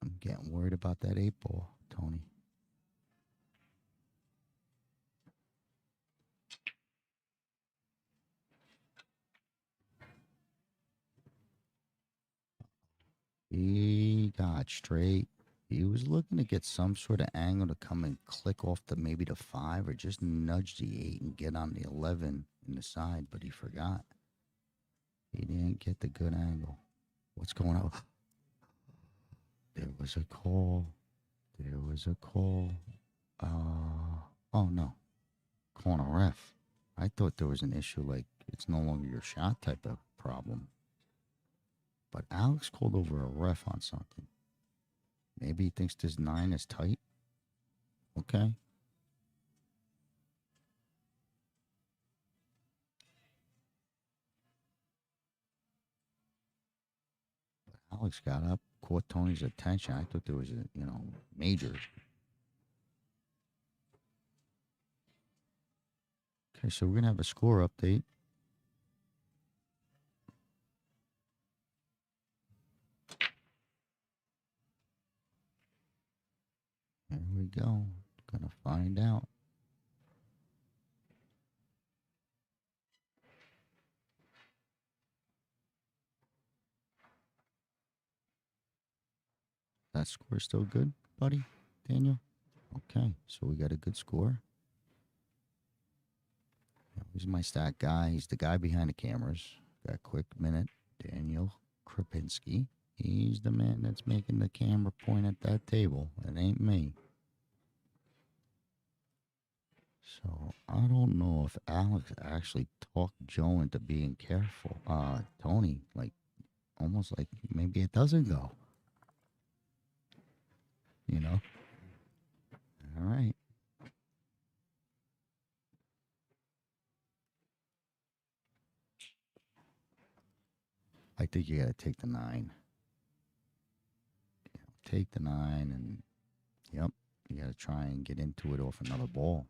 I'm getting worried about that 8 ball, Tony. He got straight. He was looking to get some sort of angle to come and click off the maybe the 5 or just nudge the 8 and get on the 11 in the side, but he forgot. He didn't get the good angle. What's going on? There was a call. There was a call. Oh no. Corner ref. I thought there was an issue like it's no longer your shot type of problem. But Alex called over a ref on something. Maybe he thinks this 9 is tight. Okay. But Alex got up, caught Tony's attention. I thought there was a, major. Okay, so we're going to have a score update. There we go. Gonna find out. That score still good, buddy? Daniel? Okay, so we got a good score. He's my stat guy. He's the guy behind the cameras. Got a quick minute. Daniel Krapinski. He's the man that's making the camera point at that table. It ain't me. So I don't know if Alex actually talked Joe into being careful. Tony, like almost like maybe it doesn't go. you know. All right. I think you got to take the 9. Take the 9 and, yep, you got to try and get into it off another ball.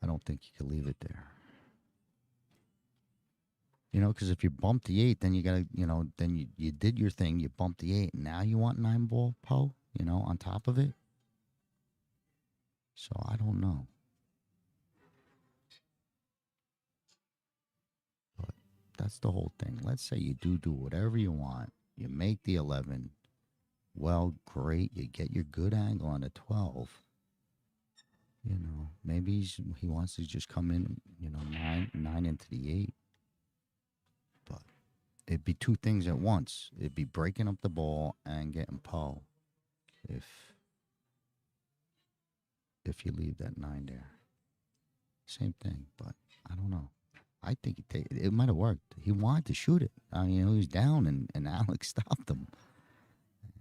I don't think you can leave it there. You know, because if you bump the 8, then you got to, you know, then you did your thing, you bumped the 8, and now you want 9 ball, Poe, you know, on top of it. So I don't know. But that's the whole thing. Let's say you do whatever you want. You make the 11. Well, great. You get your good angle on the 12. You know, maybe he wants to just come in, you know, 9 into the 8. But it'd be 2 things at once. It'd be breaking up the ball and getting Poe if you leave that 9 there. Same thing, but I don't know. I think it might have worked. He wanted to shoot it. I mean, he was down, and Alex stopped him.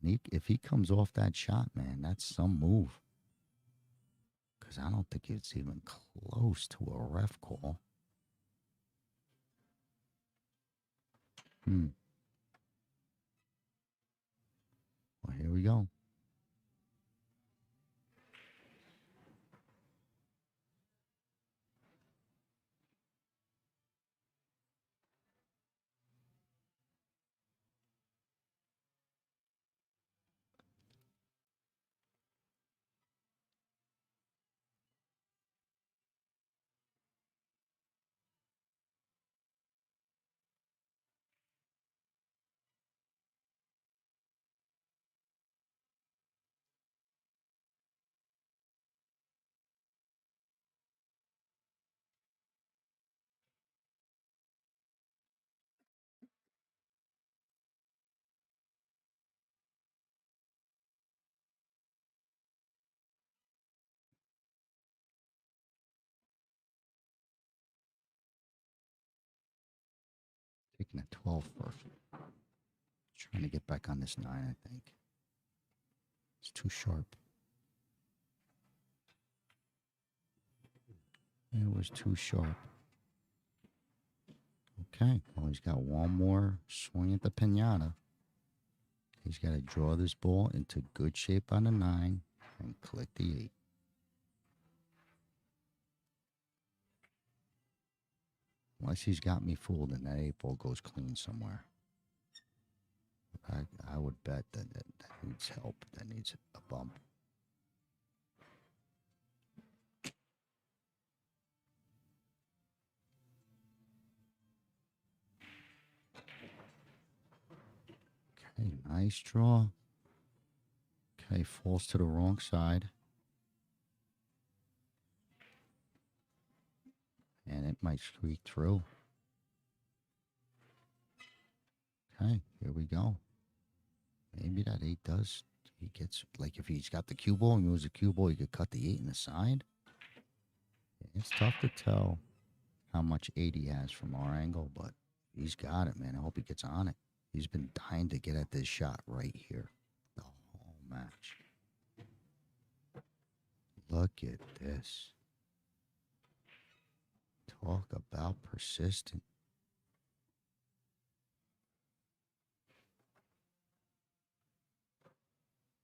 And if he comes off that shot, man, that's some move. Because I don't think it's even close to a ref call. Well, here we go. Taking a 12 first. Trying to get back on this 9, I think. It's too sharp. It was too sharp. Okay, well, he's got one more swing at the pinata. He's got to draw this ball into good shape on the 9 and click the 8. Unless he's got me fooled and that 8 ball goes clean somewhere. I would bet that needs help. That needs a bump. Okay, nice draw. Okay, falls to the wrong side. And it might squeak through. Okay, here we go. Maybe that 8 does. He gets, like, if he's got the cue ball and moves the cue ball, he could cut the 8 in the side. It's tough to tell how much 8 he has from our angle, but he's got it, man. I hope he gets on it. He's been dying to get at this shot right here the whole match. Look at this. Talk about persistent.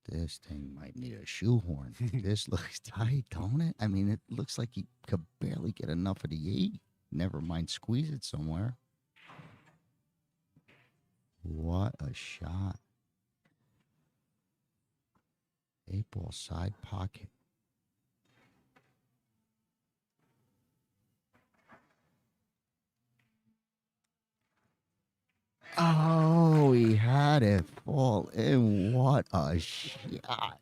This thing might need a shoehorn. This looks tight, don't it? I mean, it looks like he could barely get enough of the 8. Never mind squeeze it somewhere. What a shot. 8 ball side pocket. Oh, he had it fall in. What a shot.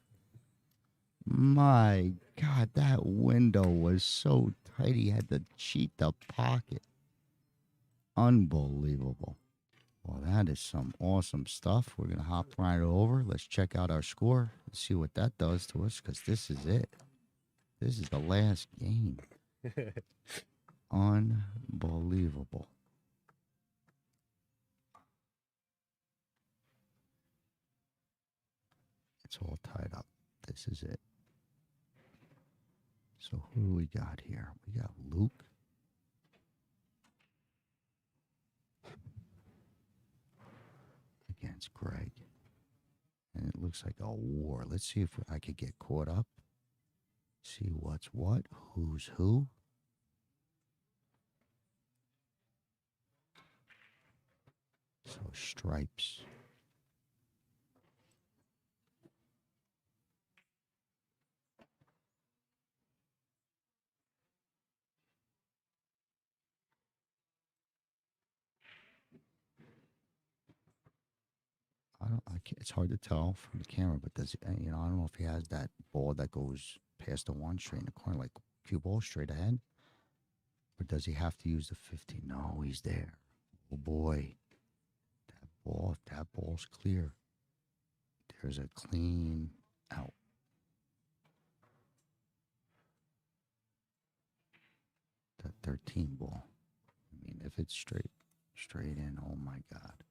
My God, that window was so tight. He had to cheat the pocket. Unbelievable. Well, that is some awesome stuff. We're going to hop right over. Let's check out our score and see what that does to us, because this is it. This is the last game. Unbelievable. It's all tied up. This is it. So who do we got here? We got Luke. Against Greg. And it looks like a war. Let's see if I could get caught up. See what's what, who's who. So stripes. I can't, it's hard to tell from the camera, but does I don't know if he has that ball that goes past the one straight in the corner, like cue ball straight ahead, or does he have to use the 50? No, he's there. Oh boy, if that ball's clear, there's a clean out. That 13 ball. I mean, if it's straight in, oh my God.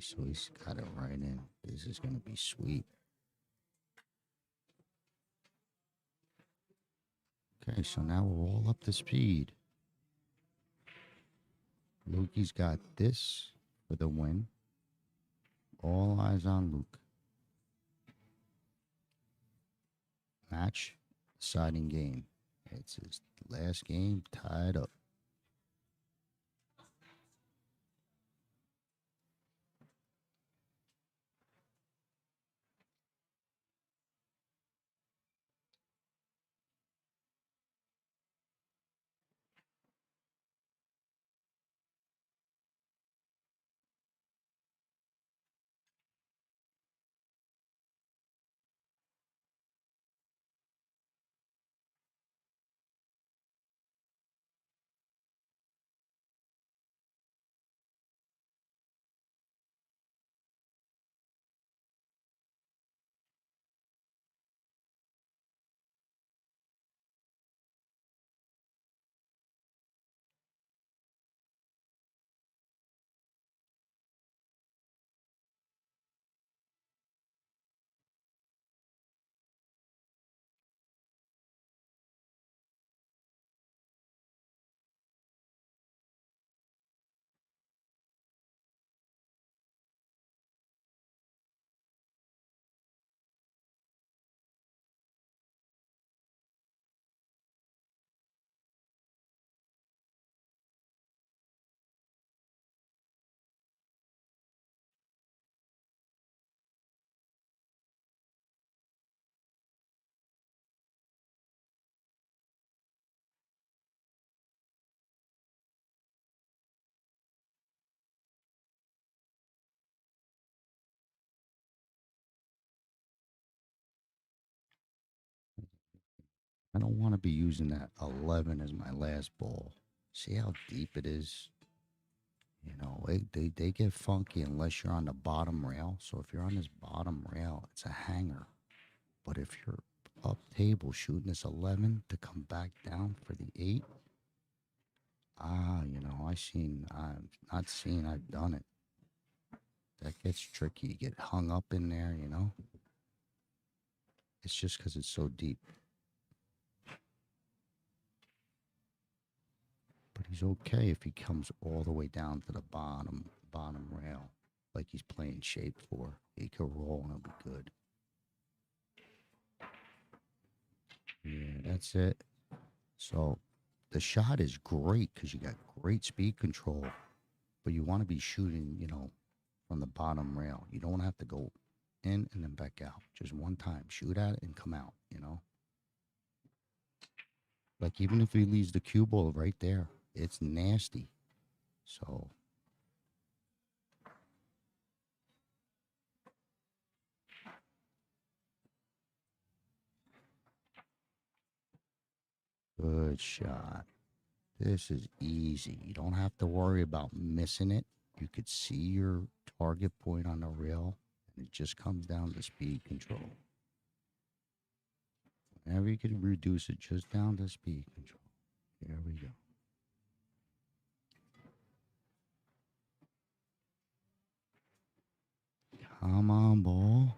So he's got it right in. This is going to be sweet. Okay, so now we're all up to speed. Lukey's got this for the win. All eyes on Luke. Match, deciding game. It's his last game, tied up. I don't want to be using that 11 as my last ball. See how deep it is? You know, they get funky unless you're on the bottom rail. So if you're on this bottom rail, it's a hanger. But if you're up table shooting this 11 to come back down for the 8, I've done it. That gets tricky. You get hung up in there, you know. It's just because it's so deep. But he's okay if he comes all the way down to the bottom rail, like he's playing shape for. He could roll and it'll be good. Yeah, that's it. So the shot is great because you got great speed control, but you want to be shooting, from the bottom rail. You don't have to go in and then back out. Just one time, shoot at it and come out. Like even if he leaves the cue ball right there, it's nasty. So good shot. This is easy. You don't have to worry about missing it. You could see your target point on the rail, and it just comes down to speed control. Whenever you can reduce it just down to speed control. There we go. Come on, ball.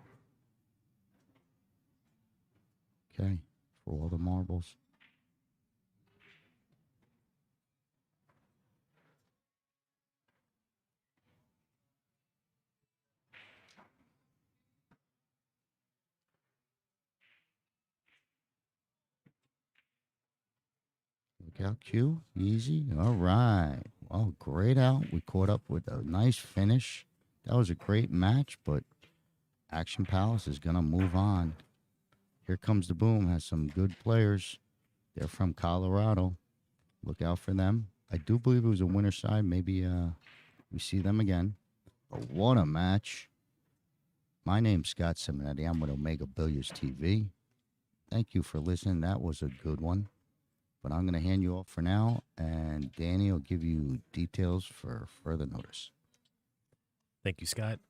Okay, for all the marbles. Look out, Q. Easy. All right. Well, great out. We caught up with a nice finish. That was a great match, but Action Palace is going to move on. Here comes the boom. Has some good players. They're from Colorado. Look out for them. I do believe it was a winner side. Maybe we see them again. But what a match. My name's Scott Simonetti. I'm with Omega Billiards TV. Thank you for listening. That was a good one. But I'm going to hand you off for now, and Danny will give you details for further notice.
Thank you, Scott.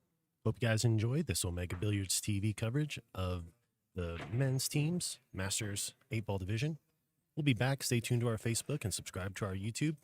Hope you guys enjoyed this Omega Billiards TV coverage of the men's teams, Masters 8-Ball Division. We'll be back. Stay tuned to our Facebook and subscribe to our YouTube.